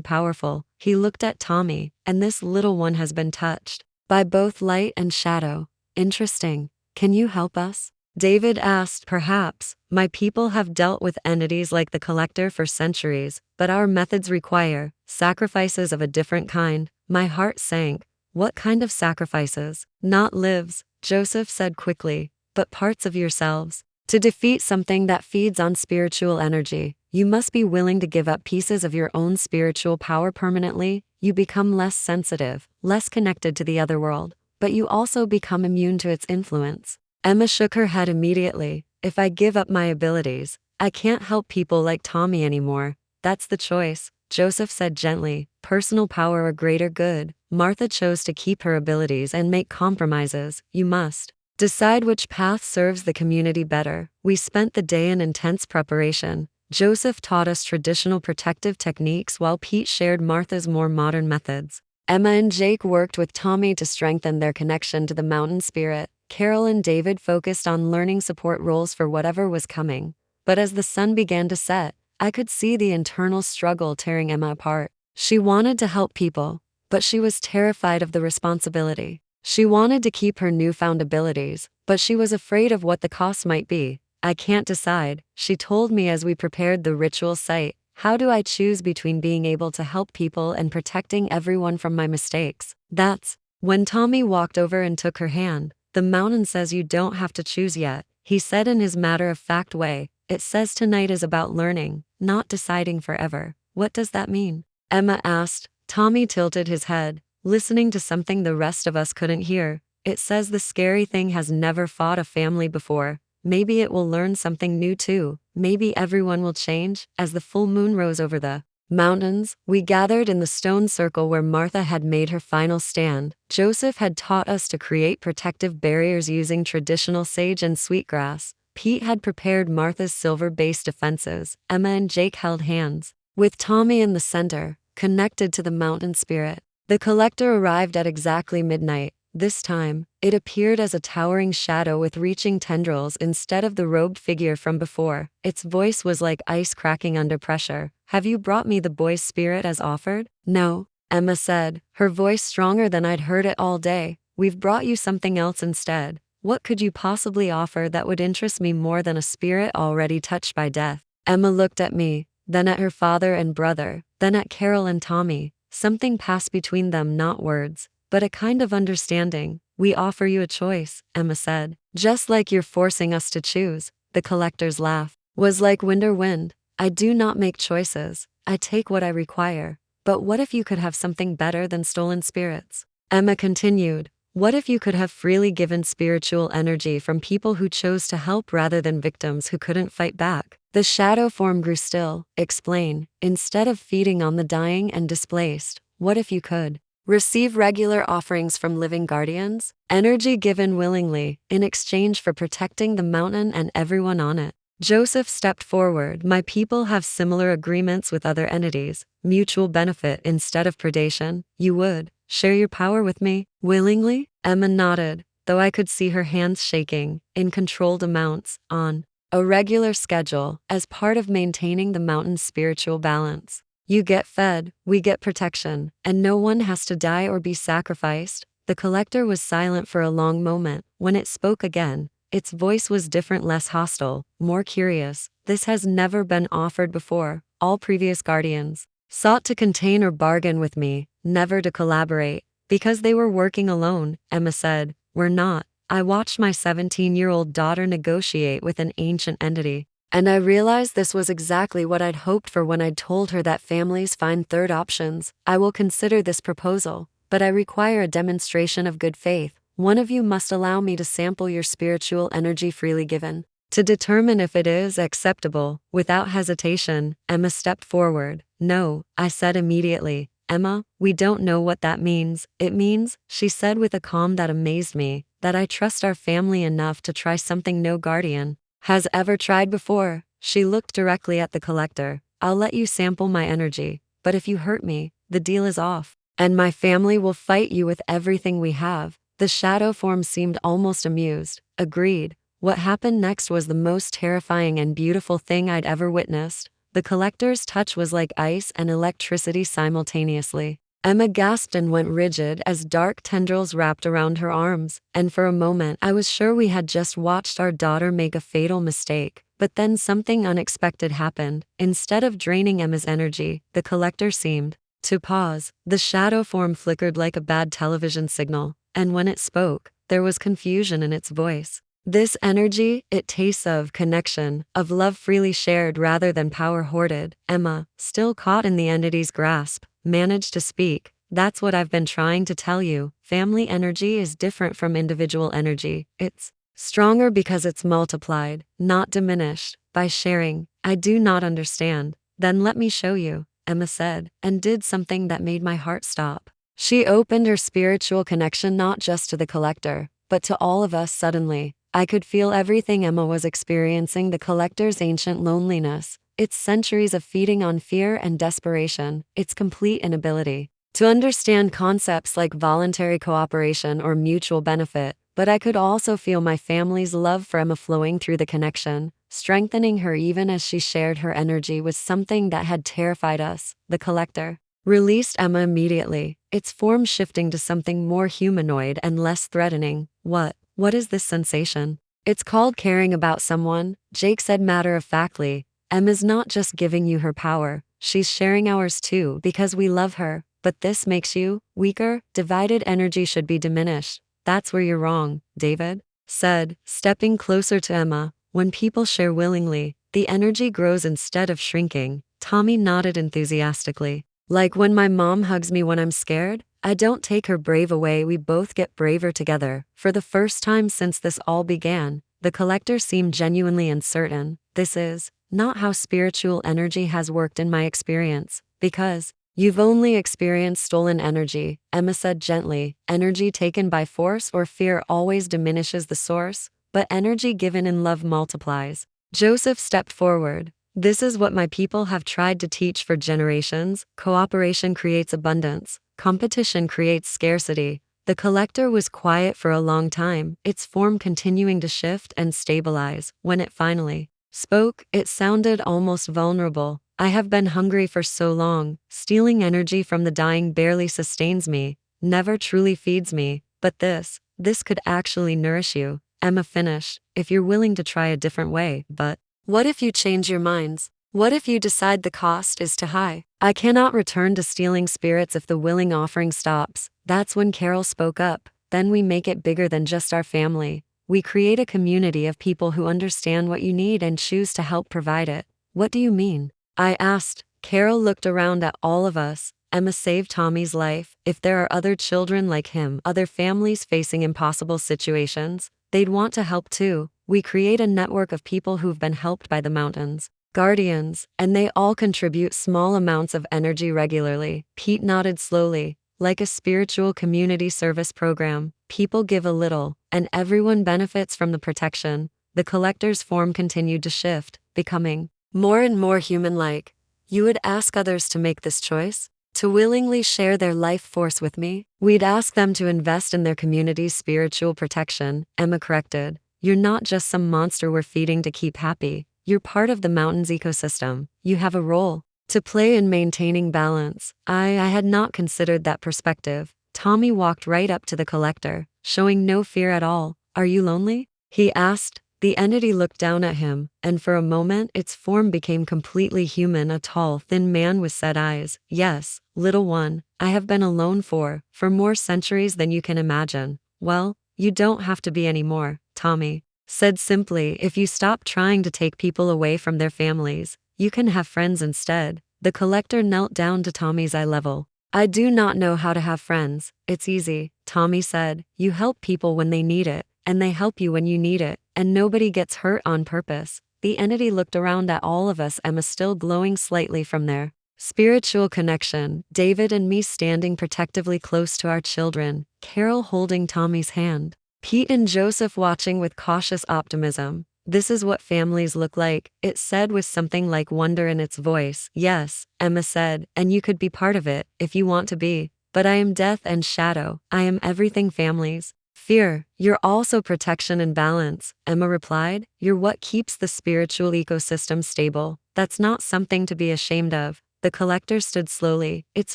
powerful. He looked at Tommy, and this little one has been touched by both light and shadow. Interesting. Can you help us? David asked. Perhaps. My people have dealt with entities like the collector for centuries, but our methods require sacrifices of a different kind. My heart sank. What kind of sacrifices? Not lives, Joseph said quickly, but parts of yourselves. To defeat something that feeds on spiritual energy, you must be willing to give up pieces of your own spiritual power permanently. You become less sensitive, less connected to the other world, but you also become immune to its influence. Emma shook her head immediately. If I give up my abilities, I can't help people like Tommy anymore. That's the choice, Joseph said gently. Personal power or greater good. Martha chose to keep her abilities and make compromises. You must decide which path serves the community better. We spent the day in intense preparation. Joseph taught us traditional protective techniques while Pete shared Martha's more modern methods. Emma and Jake worked with Tommy to strengthen their connection to the mountain spirit. Carol and David focused on learning support roles for whatever was coming. But as the sun began to set, I could see the internal struggle tearing Emma apart. She wanted to help people, but she was terrified of the responsibility. She wanted to keep her newfound abilities, but she was afraid of what the cost might be. I can't decide, she told me as we prepared the ritual site. How do I choose between being able to help people and protecting everyone from my mistakes? That's when Tommy walked over and took her hand. The mountain says you don't have to choose yet, he said in his matter-of-fact way. It says tonight is about learning, not deciding forever. What does that mean? Emma asked. Tommy tilted his head, listening to something the rest of us couldn't hear. It says the scary thing has never fought a family before. Maybe it will learn something new too. Maybe everyone will change. As the full moon rose over the mountains, we gathered in the stone circle where Martha had made her final stand. Joseph had taught us to create protective barriers using traditional sage and sweetgrass. Pete had prepared Martha's silver-based defenses. Emma and Jake held hands, with Tommy in the center, connected to the mountain spirit. The collector arrived at exactly midnight. This time, it appeared as a towering shadow with reaching tendrils instead of the robed figure from before. Its voice was like ice cracking under pressure. Have you brought me the boy's spirit as offered? No, Emma said, her voice stronger than I'd heard it all day. We've brought you something else instead. What could you possibly offer that would interest me more than a spirit already touched by death? Emma looked at me, then at her father and brother, then at Carol and Tommy. Something passed between them, not words, but a kind of understanding. We offer you a choice, Emma said. Just like you're forcing us to choose. The collector's laugh was like wind or wind. I do not make choices. I take what I require. But what if you could have something better than stolen spirits? Emma continued. What if you could have freely given spiritual energy from people who chose to help rather than victims who couldn't fight back? The shadow form grew still. Explain. Instead of feeding on the dying and displaced, what if you could receive regular offerings from living guardians? Energy given willingly, in exchange for protecting the mountain and everyone on it. Joseph stepped forward. My people have similar agreements with other entities. Mutual benefit instead of predation. You would share your power with me, willingly? Emma nodded, though I could see her hands shaking, in controlled amounts, on a regular schedule, as part of maintaining the mountain's spiritual balance. You get fed, we get protection, and no one has to die or be sacrificed. The collector was silent for a long moment. When it spoke again, its voice was different, less hostile, more curious. This has never been offered before. All previous guardians sought to contain or bargain with me, never to collaborate, because they were working alone, Emma said. We're not. I watched my 17-year-old daughter negotiate with an ancient entity, and I realized this was exactly what I'd hoped for when I'd told her that families find third options. I will consider this proposal, but I require a demonstration of good faith. One of you must allow me to sample your spiritual energy freely given, to determine if it is acceptable. Without hesitation, Emma stepped forward. No, I said immediately. Emma, we don't know what that means. It means, she said with a calm that amazed me, that I trust our family enough to try something no guardian has ever tried before. She looked directly at the collector. I'll let you sample my energy, but if you hurt me, the deal is off, and my family will fight you with everything we have. The shadow form seemed almost amused. Agreed. What happened next was the most terrifying and beautiful thing I'd ever witnessed. The collector's touch was like ice and electricity simultaneously. Emma gasped and went rigid as dark tendrils wrapped around her arms, and for a moment I was sure we had just watched our daughter make a fatal mistake. But then something unexpected happened. Instead of draining Emma's energy, the collector seemed to pause. The shadow form flickered like a bad television signal, and when it spoke, There was confusion in its voice. This energy, it tastes of connection, of love freely shared rather than power hoarded. Emma, still caught in the entity's grasp, managed to speak. That's what I've been trying to tell you. Family energy is different from individual energy. It's stronger because it's multiplied, not diminished, by sharing. I do not understand. Then let me show you, Emma said, and did something that made my heart stop. She opened her spiritual connection not just to the collector, but to all of us suddenly. I could feel everything Emma was experiencing, the collector's ancient loneliness, its centuries of feeding on fear and desperation, its complete inability to understand concepts like voluntary cooperation or mutual benefit. But I could also feel my family's love for Emma flowing through the connection, strengthening her even as she shared her energy with something that had terrified us. The collector released Emma immediately, its form shifting to something more humanoid and less threatening. What is this sensation? It's called caring about someone, Jake said matter-of-factly. Emma's not just giving you her power, she's sharing ours too because we love her. But this makes you weaker. Divided energy should be diminished. That's where you're wrong, David said, stepping closer to Emma. When people share willingly, the energy grows instead of shrinking. Tommy nodded enthusiastically. Like when my mom hugs me when I'm scared? I don't take her brave away, we both get braver together. For the first time since this all began, the collector seemed genuinely uncertain. This is not how spiritual energy has worked in my experience. Because you've only experienced stolen energy, Emma said gently. Energy taken by force or fear always diminishes the source, but energy given in love multiplies. Joseph stepped forward. This is what my people have tried to teach for generations. Cooperation creates abundance. Competition creates scarcity. The collector was quiet for a long time, its form continuing to shift and stabilize. When it finally spoke, it sounded almost vulnerable. I have been hungry for so long. Stealing energy from the dying barely sustains me, never truly feeds me. But this could actually nourish you. Emma finished. If you're willing to try a different way. But what if you change your minds? What if you decide the cost is too high? I cannot return to stealing spirits if the willing offering stops. That's when Carol spoke up. Then we make it bigger than just our family. We create a community of people who understand what you need and choose to help provide it. What do you mean? I asked. Carol looked around at all of us. Emma saved Tommy's life. If there are other children like him, other families facing impossible situations, they'd want to help too. We create a network of people who've been helped by the mountains, guardians, and they all contribute small amounts of energy regularly. Pete nodded slowly. Like a spiritual community service program, people give a little, and everyone benefits from the protection. The collector's form continued to shift, becoming more and more human-like. You would ask others to make this choice? To willingly share their life force with me? We'd ask them to invest in their community's spiritual protection, Emma corrected. You're not just some monster we're feeding to keep happy. You're part of the mountain's ecosystem. You have a role to play in maintaining balance. I had not considered that perspective. Tommy walked right up to the collector, showing no fear at all. Are you lonely? He asked. The entity looked down at him, and for a moment its form became completely human, a tall, thin man with sad eyes. Yes, little one, I have been alone for more centuries than you can imagine. Well, you don't have to be anymore, Tommy said simply. If you stop trying to take people away from their families, you can have friends instead. The collector knelt down to Tommy's eye level. I do not know how to have friends. It's easy, Tommy said. You help people when they need it, and they help you when you need it, and nobody gets hurt on purpose. The entity looked around at all of us, Emma still glowing slightly from their spiritual connection, David and me standing protectively close to our children, Carol holding Tommy's hand, Pete and Joseph watching with cautious optimism. This is what families look like, it said with something like wonder in its voice. Yes, Emma said, and you could be part of it, if you want to be. But I am death and shadow, I am everything families fear. You're also protection and balance, Emma replied. You're what keeps the spiritual ecosystem stable. That's not something to be ashamed of. The collector stood slowly, its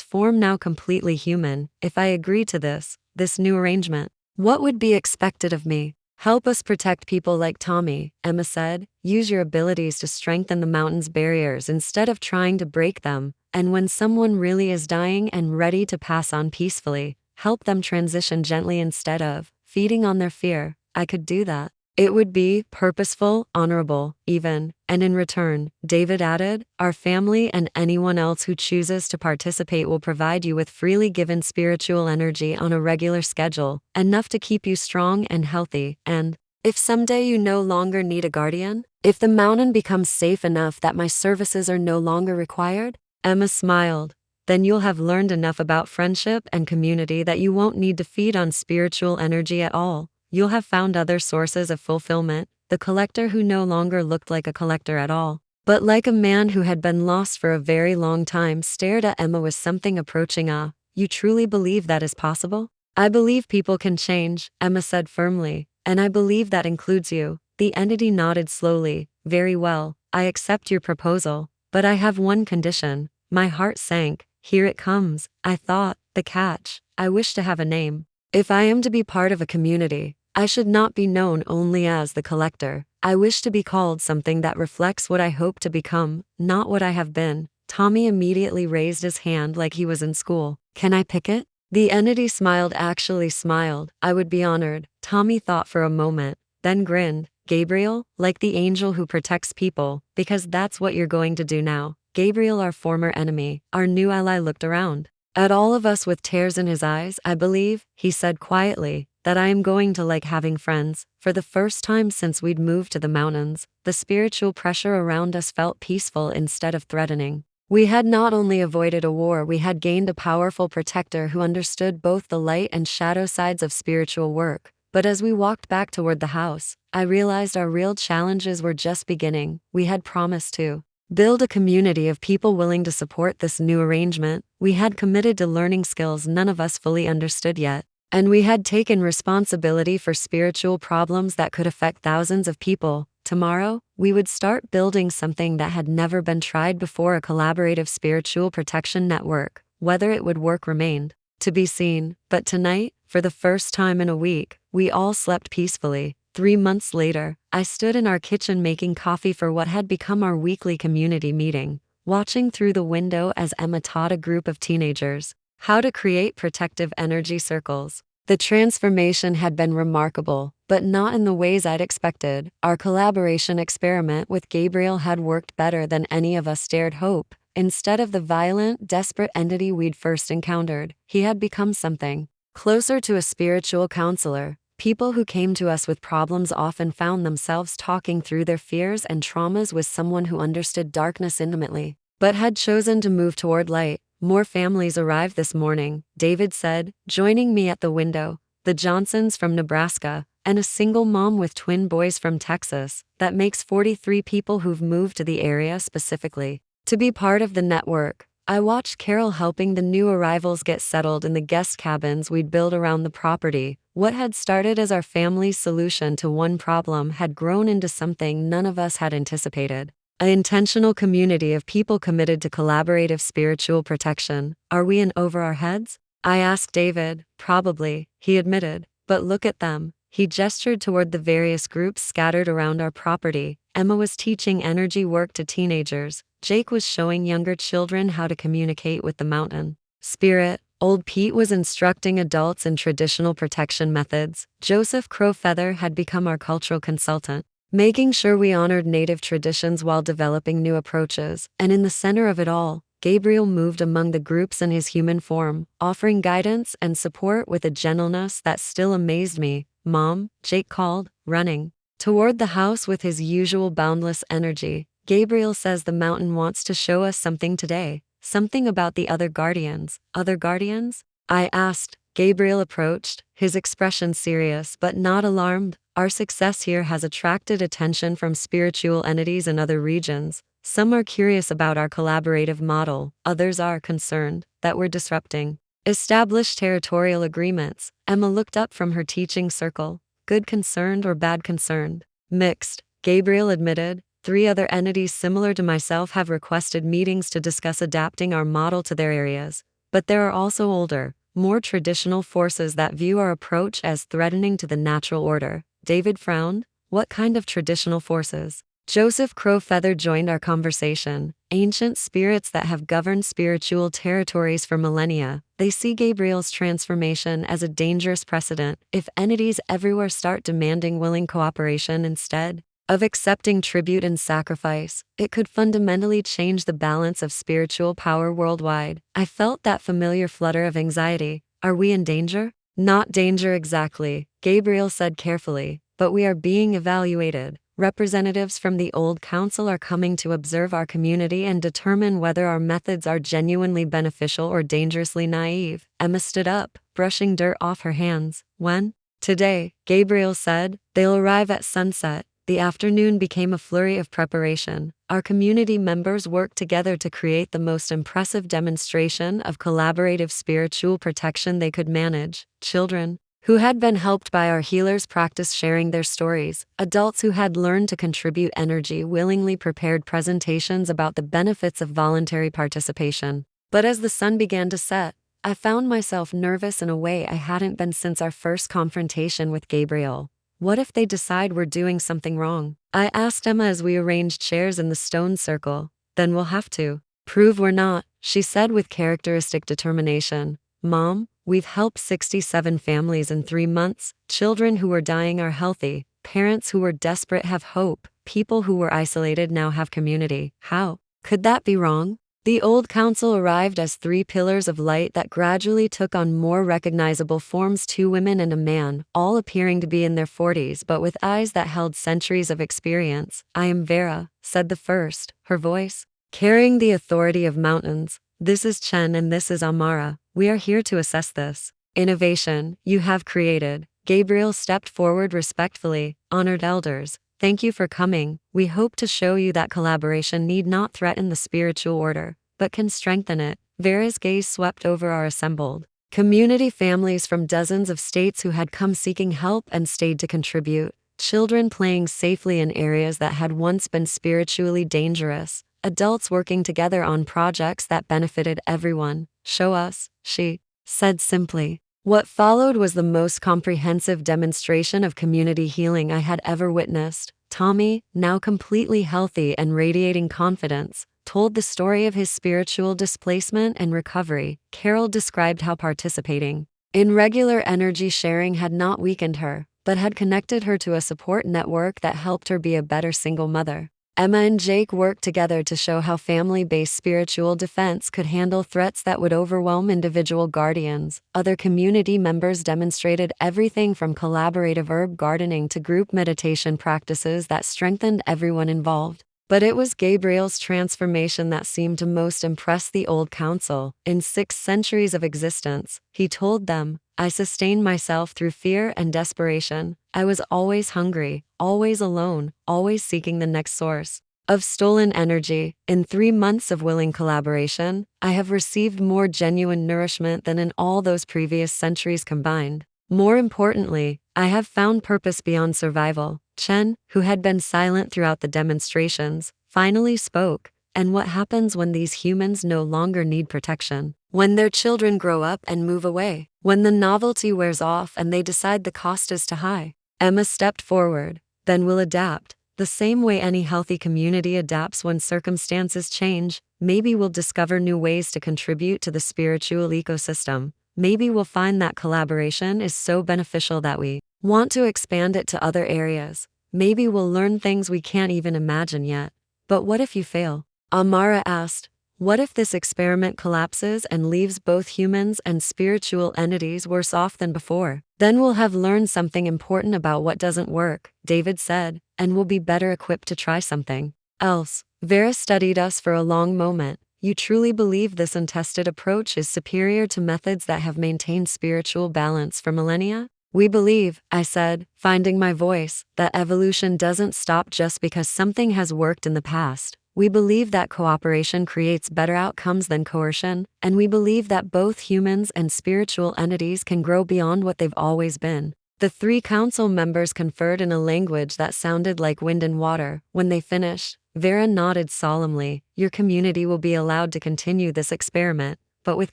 form now completely human. If I agree to this new arrangement, what would be expected of me? Help us protect people like Tommy, Emma said. Use your abilities to strengthen the mountain's barriers instead of trying to break them. And when someone really is dying and ready to pass on peacefully, help them transition gently instead of feeding on their fear. I could do that. It would be purposeful, honorable, even, and in return, David added, our family and anyone else who chooses to participate will provide you with freely given spiritual energy on a regular schedule, enough to keep you strong and healthy, and if someday you no longer need a guardian, if the mountain becomes safe enough that my services are no longer required, Emma smiled. Then you'll have learned enough about friendship and community that you won't need to feed on spiritual energy at all. You'll have found other sources of fulfillment. The collector who no longer looked like a collector at all, but like a man who had been lost for a very long time, stared at Emma with something approaching awe. You truly believe that is possible? I believe people can change, Emma said firmly, and I believe that includes you. The entity nodded slowly. Very well, I accept your proposal, but I have one condition. My heart sank. Here it comes, I thought, the catch. I wish to have a name. If I am to be part of a community, I should not be known only as the collector. I wish to be called something that reflects what I hope to become, not what I have been. Tommy immediately raised his hand like he was in school. Can I pick it? The entity actually smiled. I would be honored. Tommy thought for a moment, then grinned. Gabriel, like the angel who protects people, because that's what you're going to do now. Gabriel, our former enemy, our new ally, looked around at all of us with tears in his eyes. I believe, he said quietly, that I am going to like having friends. For the first time since we'd moved to the mountains, the spiritual pressure around us felt peaceful instead of threatening. We had not only avoided a war, we had gained a powerful protector who understood both the light and shadow sides of spiritual work. But as we walked back toward the house, I realized our real challenges were just beginning. We had promised to build a community of people willing to support this new arrangement. We had committed to learning skills none of us fully understood yet. And we had taken responsibility for spiritual problems that could affect thousands of people. Tomorrow, we would start building something that had never been tried before, a collaborative spiritual protection network. Whether it would work remained to be seen. But tonight, for the first time in a week, we all slept peacefully. 3 months later, I stood in our kitchen making coffee for what had become our weekly community meeting, watching through the window as Emma taught a group of teenagers how to create protective energy circles. The transformation had been remarkable, but not in the ways I'd expected. Our collaboration experiment with Gabriel had worked better than any of us dared hope. Instead of the violent, desperate entity we'd first encountered, he had become something closer to a spiritual counselor. People who came to us with problems often found themselves talking through their fears and traumas with someone who understood darkness intimately, but had chosen to move toward light. More families arrived this morning, David said, joining me at the window. The Johnsons from Nebraska, and a single mom with twin boys from Texas. That makes 43 people who've moved to the area specifically to be part of the network. I watched Carol helping the new arrivals get settled in the guest cabins we'd built around the property. What had started as our family's solution to one problem had grown into something none of us had anticipated. An intentional community of people committed to collaborative spiritual protection. Are we in over our heads? I asked David. Probably, he admitted. But look at them. He gestured toward the various groups scattered around our property. Emma was teaching energy work to teenagers. Jake was showing younger children how to communicate with the mountain spirit. Old Pete was instructing adults in traditional protection methods. Joseph Crowfeather had become our cultural consultant, making sure we honored native traditions while developing new approaches. And in the center of it all, Gabriel moved among the groups in his human form, offering guidance and support with a gentleness that still amazed me. Mom, Jake called, running toward the house with his usual boundless energy. Gabriel says the mountain wants to show us something today. Something about the other guardians. Other guardians? I asked. Gabriel approached, his expression serious but not alarmed. Our success here has attracted attention from spiritual entities in other regions. Some are curious about our collaborative model, others are concerned that we're disrupting established territorial agreements. Emma looked up from her teaching circle. Good concerned or bad concerned? Mixed, Gabriel admitted. 3 other entities similar to myself have requested meetings to discuss adapting our model to their areas. But there are also older, more traditional forces that view our approach as threatening to the natural order. David frowned. What kind of traditional forces? Joseph Crowfeather joined our conversation. Ancient spirits that have governed spiritual territories for millennia. They see Gabriel's transformation as a dangerous precedent if entities everywhere start demanding willing cooperation instead of accepting tribute and sacrifice. It could fundamentally change the balance of spiritual power worldwide. I felt that familiar flutter of anxiety. Are we in danger? Not danger exactly, Gabriel said carefully, but we are being evaluated. Representatives from the old council are coming to observe our community and determine whether our methods are genuinely beneficial or dangerously naive. Emma stood up, brushing dirt off her hands. When? Today, Gabriel said. They'll arrive at sunset. The afternoon became a flurry of preparation. Our community members worked together to create the most impressive demonstration of collaborative spiritual protection they could manage. Children who had been helped by our healers practiced sharing their stories. Adults who had learned to contribute energy willingly prepared presentations about the benefits of voluntary participation. But as the sun began to set, I found myself nervous in a way I hadn't been since our first confrontation with Gabriel. What if they decide we're doing something wrong? I asked Emma as we arranged chairs in the stone circle. Then we'll have to prove we're not, she said with characteristic determination. Mom, we've helped 67 families in 3 months. Children who were dying are healthy. Parents who were desperate have hope. People who were isolated now have community. How could that be wrong? The old council arrived as 3 pillars of light that gradually took on more recognizable forms: 2 women and a man, all appearing to be in their 40s but with eyes that held centuries of experience. I am Vera, said the first, her voice carrying the authority of mountains. This is Chen and this is Amara. We are here to assess this innovation you have created. Gabriel stepped forward respectfully. Honored elders, thank you for coming. We hope to show you that collaboration need not threaten the spiritual order, but can strengthen it. Vera's gaze swept over our assembled community families from dozens of states who had come seeking help and stayed to contribute. Children playing safely in areas that had once been spiritually dangerous. Adults working together on projects that benefited everyone. Show us, she said simply. What followed was the most comprehensive demonstration of community healing I had ever witnessed. Tommy, now completely healthy and radiating confidence, told the story of his spiritual displacement and recovery. Carol described how participating in regular energy sharing had not weakened her, but had connected her to a support network that helped her be a better single mother. Emma and Jake worked together to show how family-based spiritual defense could handle threats that would overwhelm individual guardians. Other community members demonstrated everything from collaborative herb gardening to group meditation practices that strengthened everyone involved. But it was Gabriel's transformation that seemed to most impress the old council. In 6 centuries of existence, he told them, I sustained myself through fear and desperation. I was always hungry, always alone, always seeking the next source of stolen energy. In 3 months of willing collaboration, I have received more genuine nourishment than in all those previous centuries combined. More importantly, I have found purpose beyond survival. Chen, who had been silent throughout the demonstrations, finally spoke. And what happens when these humans no longer need protection? When their children grow up and move away? When the novelty wears off and they decide the cost is too high? Emma stepped forward. Then we'll adapt. The same way any healthy community adapts when circumstances change. Maybe we'll discover new ways to contribute to the spiritual ecosystem. Maybe we'll find that collaboration is so beneficial that we want to expand it to other areas. Maybe we'll learn things we can't even imagine yet. But what if you fail? Amara asked. What if this experiment collapses and leaves both humans and spiritual entities worse off than before? Then we'll have learned something important about what doesn't work, David said, and we'll be better equipped to try something else. Vera studied us for a long moment. You truly believe this untested approach is superior to methods that have maintained spiritual balance for millennia? We believe, I said, finding my voice, that evolution doesn't stop just because something has worked in the past. We believe that cooperation creates better outcomes than coercion, and we believe that both humans and spiritual entities can grow beyond what they've always been. The 3 council members conferred in a language that sounded like wind and water. When they finished, Vera nodded solemnly. Your community will be allowed to continue this experiment, but with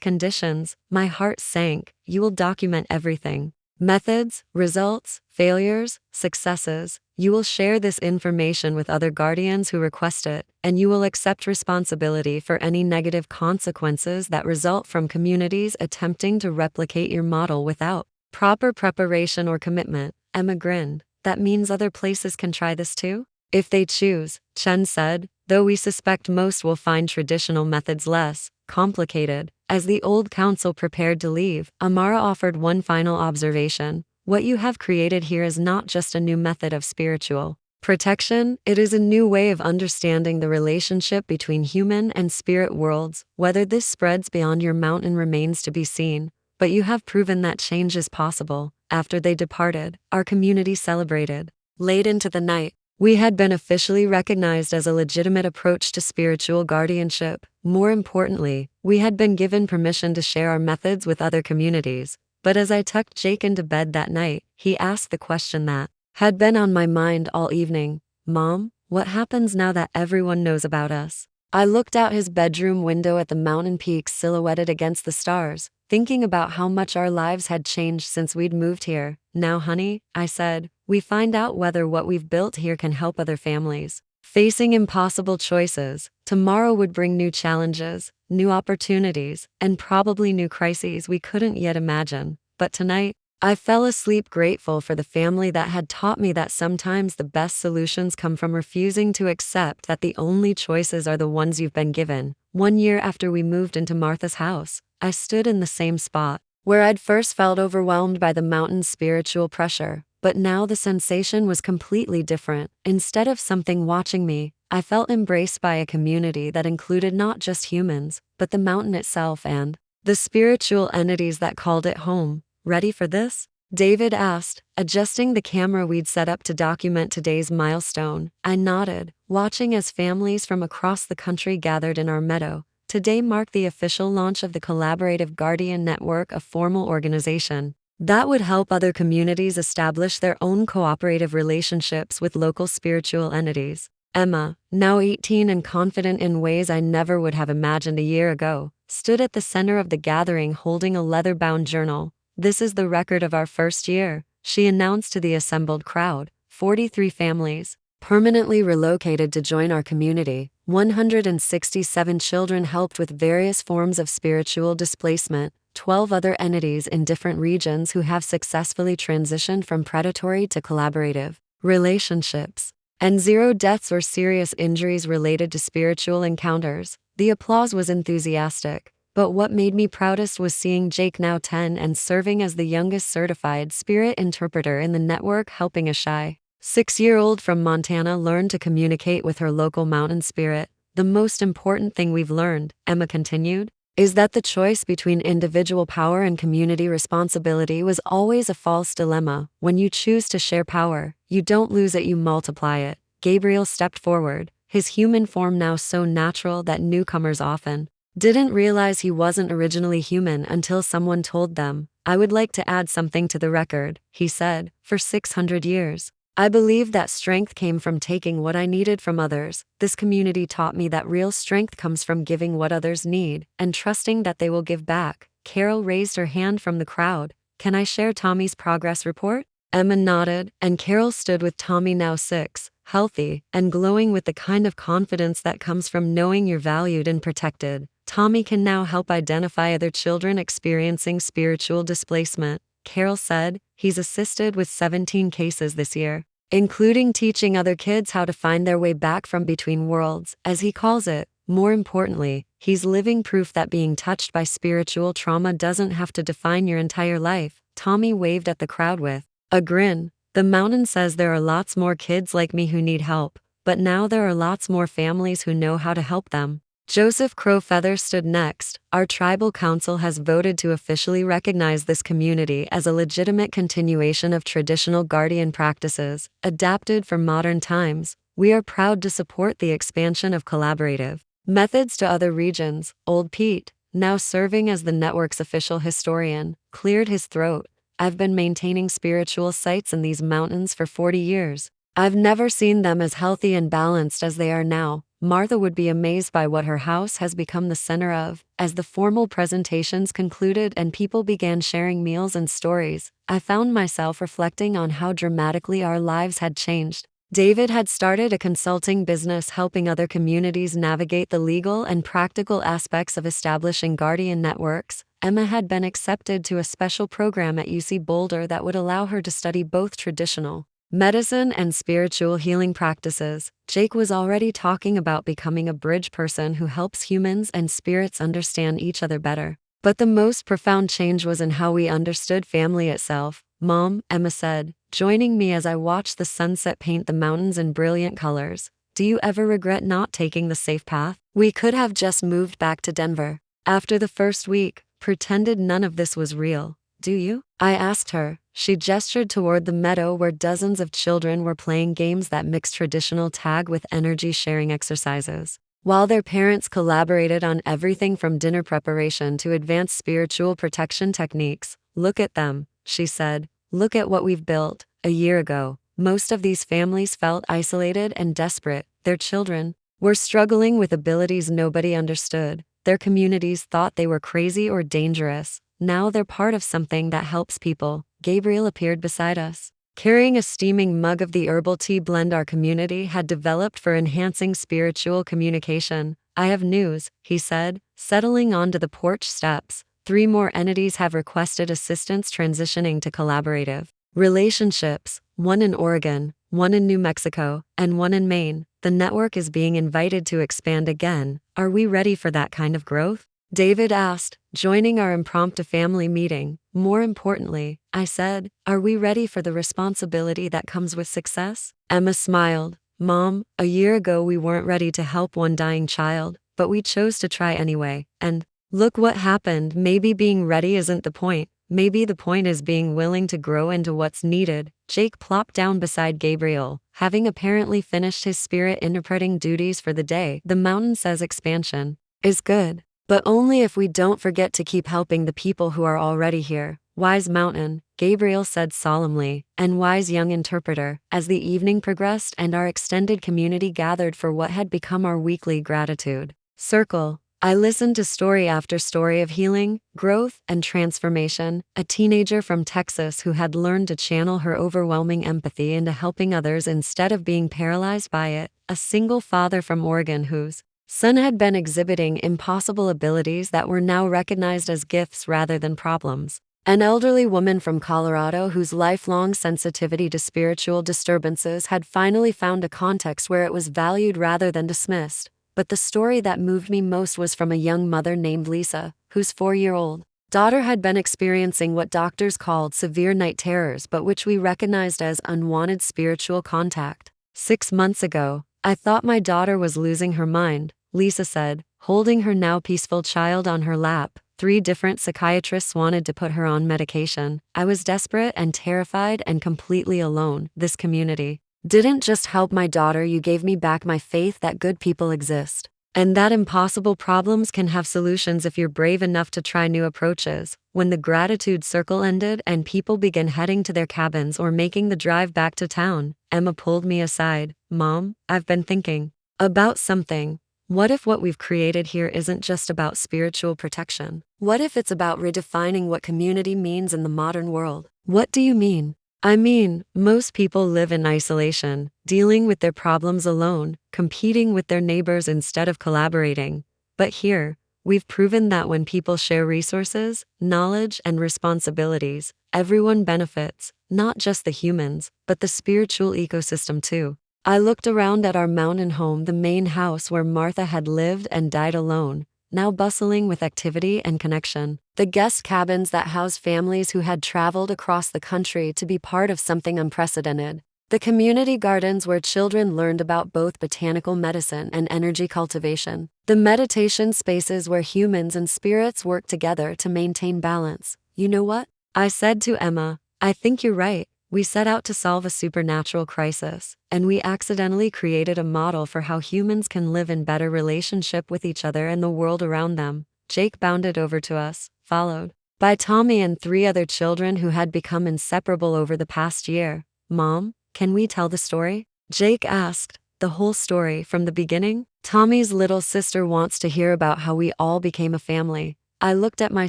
conditions. My heart sank. You will document everything. Methods, results, failures, successes. You will share this information with other guardians who request it, and you will accept responsibility for any negative consequences that result from communities attempting to replicate your model without proper preparation or commitment. Emma grinned. That means other places can try this too? If they choose, Chen said, though we suspect most will find traditional methods less complicated. As the old council prepared to leave, Amara offered one final observation. What you have created here is not just a new method of spiritual protection, it is a new way of understanding the relationship between human and spirit worlds. Whether this spreads beyond your mountain remains to be seen, but you have proven that change is possible. After they departed, our community celebrated. Late into the night, we had been officially recognized as a legitimate approach to spiritual guardianship. More importantly, we had been given permission to share our methods with other communities. But as I tucked Jake into bed that night, he asked the question that had been on my mind all evening. Mom, what happens now that everyone knows about us? I looked out his bedroom window at the mountain peaks silhouetted against the stars, thinking about how much our lives had changed since we'd moved here. Now, honey, I said, we find out whether what we've built here can help other families. Facing impossible choices, tomorrow would bring new challenges, new opportunities, and probably new crises we couldn't yet imagine. But tonight, I fell asleep grateful for the family that had taught me that sometimes the best solutions come from refusing to accept that the only choices are the ones you've been given. 1 year after we moved into Martha's house, I stood in the same spot, where I'd first felt overwhelmed by the mountain's spiritual pressure. But now the sensation was completely different. Instead of something watching me, I felt embraced by a community that included not just humans, but the mountain itself and the spiritual entities that called it home. Ready for this? David asked, adjusting the camera we'd set up to document today's milestone. I nodded, watching as families from across the country gathered in our meadow. Today marked the official launch of the Collaborative Guardian Network, a formal organization that would help other communities establish their own cooperative relationships with local spiritual entities. Emma, now 18 and confident in ways I never would have imagined a year ago, stood at the center of the gathering holding a leather-bound journal. This is the record of our first year, she announced to the assembled crowd. 43 families permanently relocated to join our community. 167 children helped with various forms of spiritual displacement. 12 other entities in different regions who have successfully transitioned from predatory to collaborative relationships. And 0 deaths or serious injuries related to spiritual encounters. The applause was enthusiastic. But what made me proudest was seeing Jake, now 10 and serving as the youngest certified spirit interpreter in the network, helping a shy 6-year-old from Montana learn to communicate with her local mountain spirit. The most important thing we've learned, Emma continued, is that the choice between individual power and community responsibility was always a false dilemma. When you choose to share power, you don't lose it, you multiply it. Gabriel stepped forward, his human form now so natural that newcomers often didn't realize he wasn't originally human until someone told them. I would like to add something to the record, he said. For 600 years, I believed that strength came from taking what I needed from others. This community taught me that real strength comes from giving what others need and trusting that they will give back. Carol raised her hand from the crowd. Can I share Tommy's progress report? Emma nodded, and Carol stood with Tommy, now 6, healthy and glowing with the kind of confidence that comes from knowing you're valued and protected. Tommy can now help identify other children experiencing spiritual displacement, Carol said. He's assisted with 17 cases this year, including teaching other kids how to find their way back from between worlds, as he calls it. More importantly, he's living proof that being touched by spiritual trauma doesn't have to define your entire life. Tommy waved at the crowd with a grin. The mountain says there are lots more kids like me who need help, but now there are lots more families who know how to help them. Joseph Crowfeather stood next. Our tribal council has voted to officially recognize this community as a legitimate continuation of traditional guardian practices, adapted for modern times. We are proud to support the expansion of collaborative methods to other regions. Old Pete, now serving as the network's official historian, cleared his throat. I've been maintaining spiritual sites in these mountains for 40 years. I've never seen them as healthy and balanced as they are now. Martha would be amazed by what her house has become the center of. As the formal presentations concluded and people began sharing meals and stories, I found myself reflecting on how dramatically our lives had changed. David had started a consulting business helping other communities navigate the legal and practical aspects of establishing guardian networks. Emma had been accepted to a special program at UC Boulder that would allow her to study both traditional medicine and spiritual healing practices. Jake was already talking about becoming a bridge person who helps humans and spirits understand each other better. But the most profound change was in how we understood family itself. Mom, Emma said, joining me as I watched the sunset paint the mountains in brilliant colors. Do you ever regret not taking the safe path? We could have just moved back to Denver. After the first week, pretended none of this was real. Do you? I asked her. She gestured toward the meadow where dozens of children were playing games that mixed traditional tag with energy-sharing exercises. While their parents collaborated on everything from dinner preparation to advanced spiritual protection techniques. Look at them, she said. Look at what we've built. A year ago, most of these families felt isolated and desperate. Their children were struggling with abilities nobody understood. Their communities thought they were crazy or dangerous. Now they're part of something that helps people. Gabriel appeared beside us, carrying a steaming mug of the herbal tea blend our community had developed for enhancing spiritual communication. I have news, he said, settling onto the porch steps. 3 more entities have requested assistance transitioning to collaborative relationships, 1 in Oregon, 1 in New Mexico, and 1 in Maine. The network is being invited to expand again. Are we ready for that kind of growth? David asked, joining our impromptu family meeting. More importantly, I said, are we ready for the responsibility that comes with success? Emma smiled. Mom, a year ago we weren't ready to help one dying child, but we chose to try anyway. And look what happened. Maybe being ready isn't the point. Maybe the point is being willing to grow into what's needed. Jake plopped down beside Gabriel, having apparently finished his spirit interpreting duties for the day. The mountain says expansion is good, but only if we don't forget to keep helping the people who are already here. Wise mountain, Gabriel said solemnly, and wise young interpreter. As the evening progressed and our extended community gathered for what had become our weekly gratitude circle, I listened to story after story of healing, growth, and transformation. A teenager from Texas who had learned to channel her overwhelming empathy into helping others instead of being paralyzed by it. A single father from Oregon whose son had been exhibiting impossible abilities that were now recognized as gifts rather than problems. An elderly woman from Colorado whose lifelong sensitivity to spiritual disturbances had finally found a context where it was valued rather than dismissed. But the story that moved me most was from a young mother named Lisa, whose 4-year-old daughter had been experiencing what doctors called severe night terrors but which we recognized as unwanted spiritual contact. 6 months ago, I thought my daughter was losing her mind, Lisa said, holding her now peaceful child on her lap. 3 different psychiatrists wanted to put her on medication. I was desperate and terrified and completely alone. This community didn't just help my daughter, you gave me back my faith that good people exist, and that impossible problems can have solutions if you're brave enough to try new approaches. When the gratitude circle ended and people began heading to their cabins or making the drive back to town, Emma pulled me aside. Mom, I've been thinking about something. What if what we've created here isn't just about spiritual protection? What if it's about redefining what community means in the modern world? What do you mean? I mean, most people live in isolation, dealing with their problems alone, competing with their neighbors instead of collaborating. But here, we've proven that when people share resources, knowledge, and responsibilities, everyone benefits, not just the humans, but the spiritual ecosystem too. I looked around at our mountain home, the main house where Martha had lived and died alone, now bustling with activity and connection. The guest cabins that housed families who had traveled across the country to be part of something unprecedented. The community gardens where children learned about both botanical medicine and energy cultivation. The meditation spaces where humans and spirits work together to maintain balance. You know what? I said to Emma, I think you're right. We set out to solve a supernatural crisis, and we accidentally created a model for how humans can live in better relationship with each other and the world around them. Jake bounded over to us, followed by Tommy and 3 other children who had become inseparable over the past year. Mom, can we tell the story? Jake asked. the whole story from the beginning? Tommy's little sister wants to hear about how we all became a family. I looked at my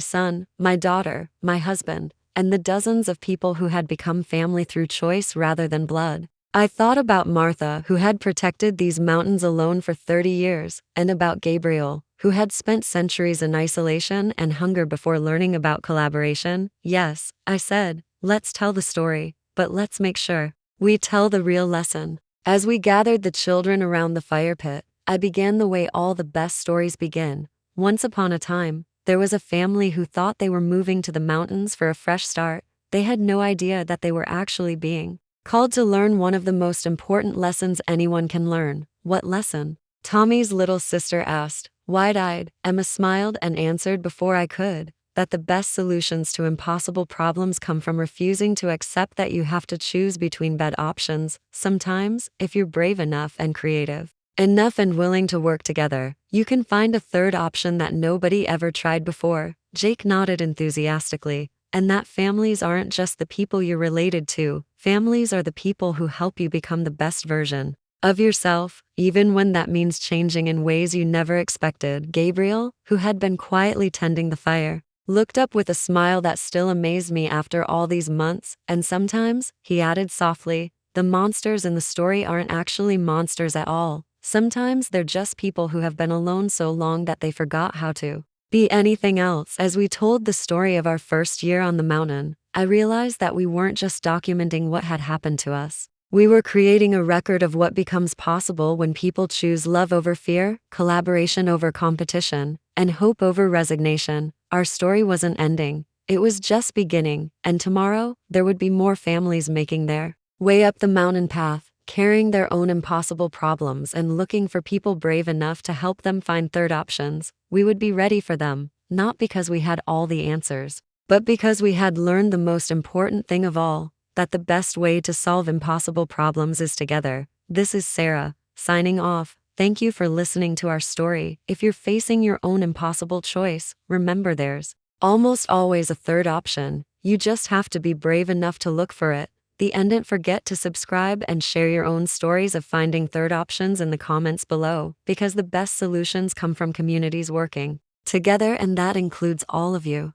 son, my daughter, my husband, and the dozens of people who had become family through choice rather than blood. I thought about Martha, who had protected these mountains alone for 30 years, and about Gabriel, who had spent centuries in isolation and hunger before learning about collaboration. Yes, I said, let's tell the story, but let's make sure we tell the real lesson. As we gathered the children around the fire pit, I began the way all the best stories begin. Once upon a time, there was a family who thought they were moving to the mountains for a fresh start. They had no idea that they were actually being called to learn one of the most important lessons anyone can learn. What lesson? Tommy's little sister asked. Wide-eyed, Emma smiled and answered before I could, that the best solutions to impossible problems come from refusing to accept that you have to choose between bad options. Sometimes, if you're brave enough and creative enough and willing to work together, you can find a third option that nobody ever tried before. Jake nodded enthusiastically. And that families aren't just the people you're related to, families are the people who help you become the best version of yourself, even when that means changing in ways you never expected. Gabriel, who had been quietly tending the fire, looked up with a smile that still amazed me after all these months, and sometimes, he added softly, the monsters in the story aren't actually monsters at all. Sometimes they're just people who have been alone so long that they forgot how to be anything else. As we told the story of our first year on the mountain, I realized that we weren't just documenting what had happened to us. We were creating a record of what becomes possible when people choose love over fear, collaboration over competition, and hope over resignation. Our story wasn't ending. It was just beginning, and tomorrow, there would be more families making their way up the mountain path, carrying their own impossible problems and looking for people brave enough to help them find third options. We would be ready for them, not because we had all the answers, but because we had learned the most important thing of all, that the best way to solve impossible problems is together. This is Sarah, signing off. Thank you for listening to our story. If you're facing your own impossible choice, remember there's almost always a third option. You just have to be brave enough to look for it. The end. Don't forget to subscribe and share your own stories of finding third options in the comments below, because the best solutions come from communities working together, and that includes all of you.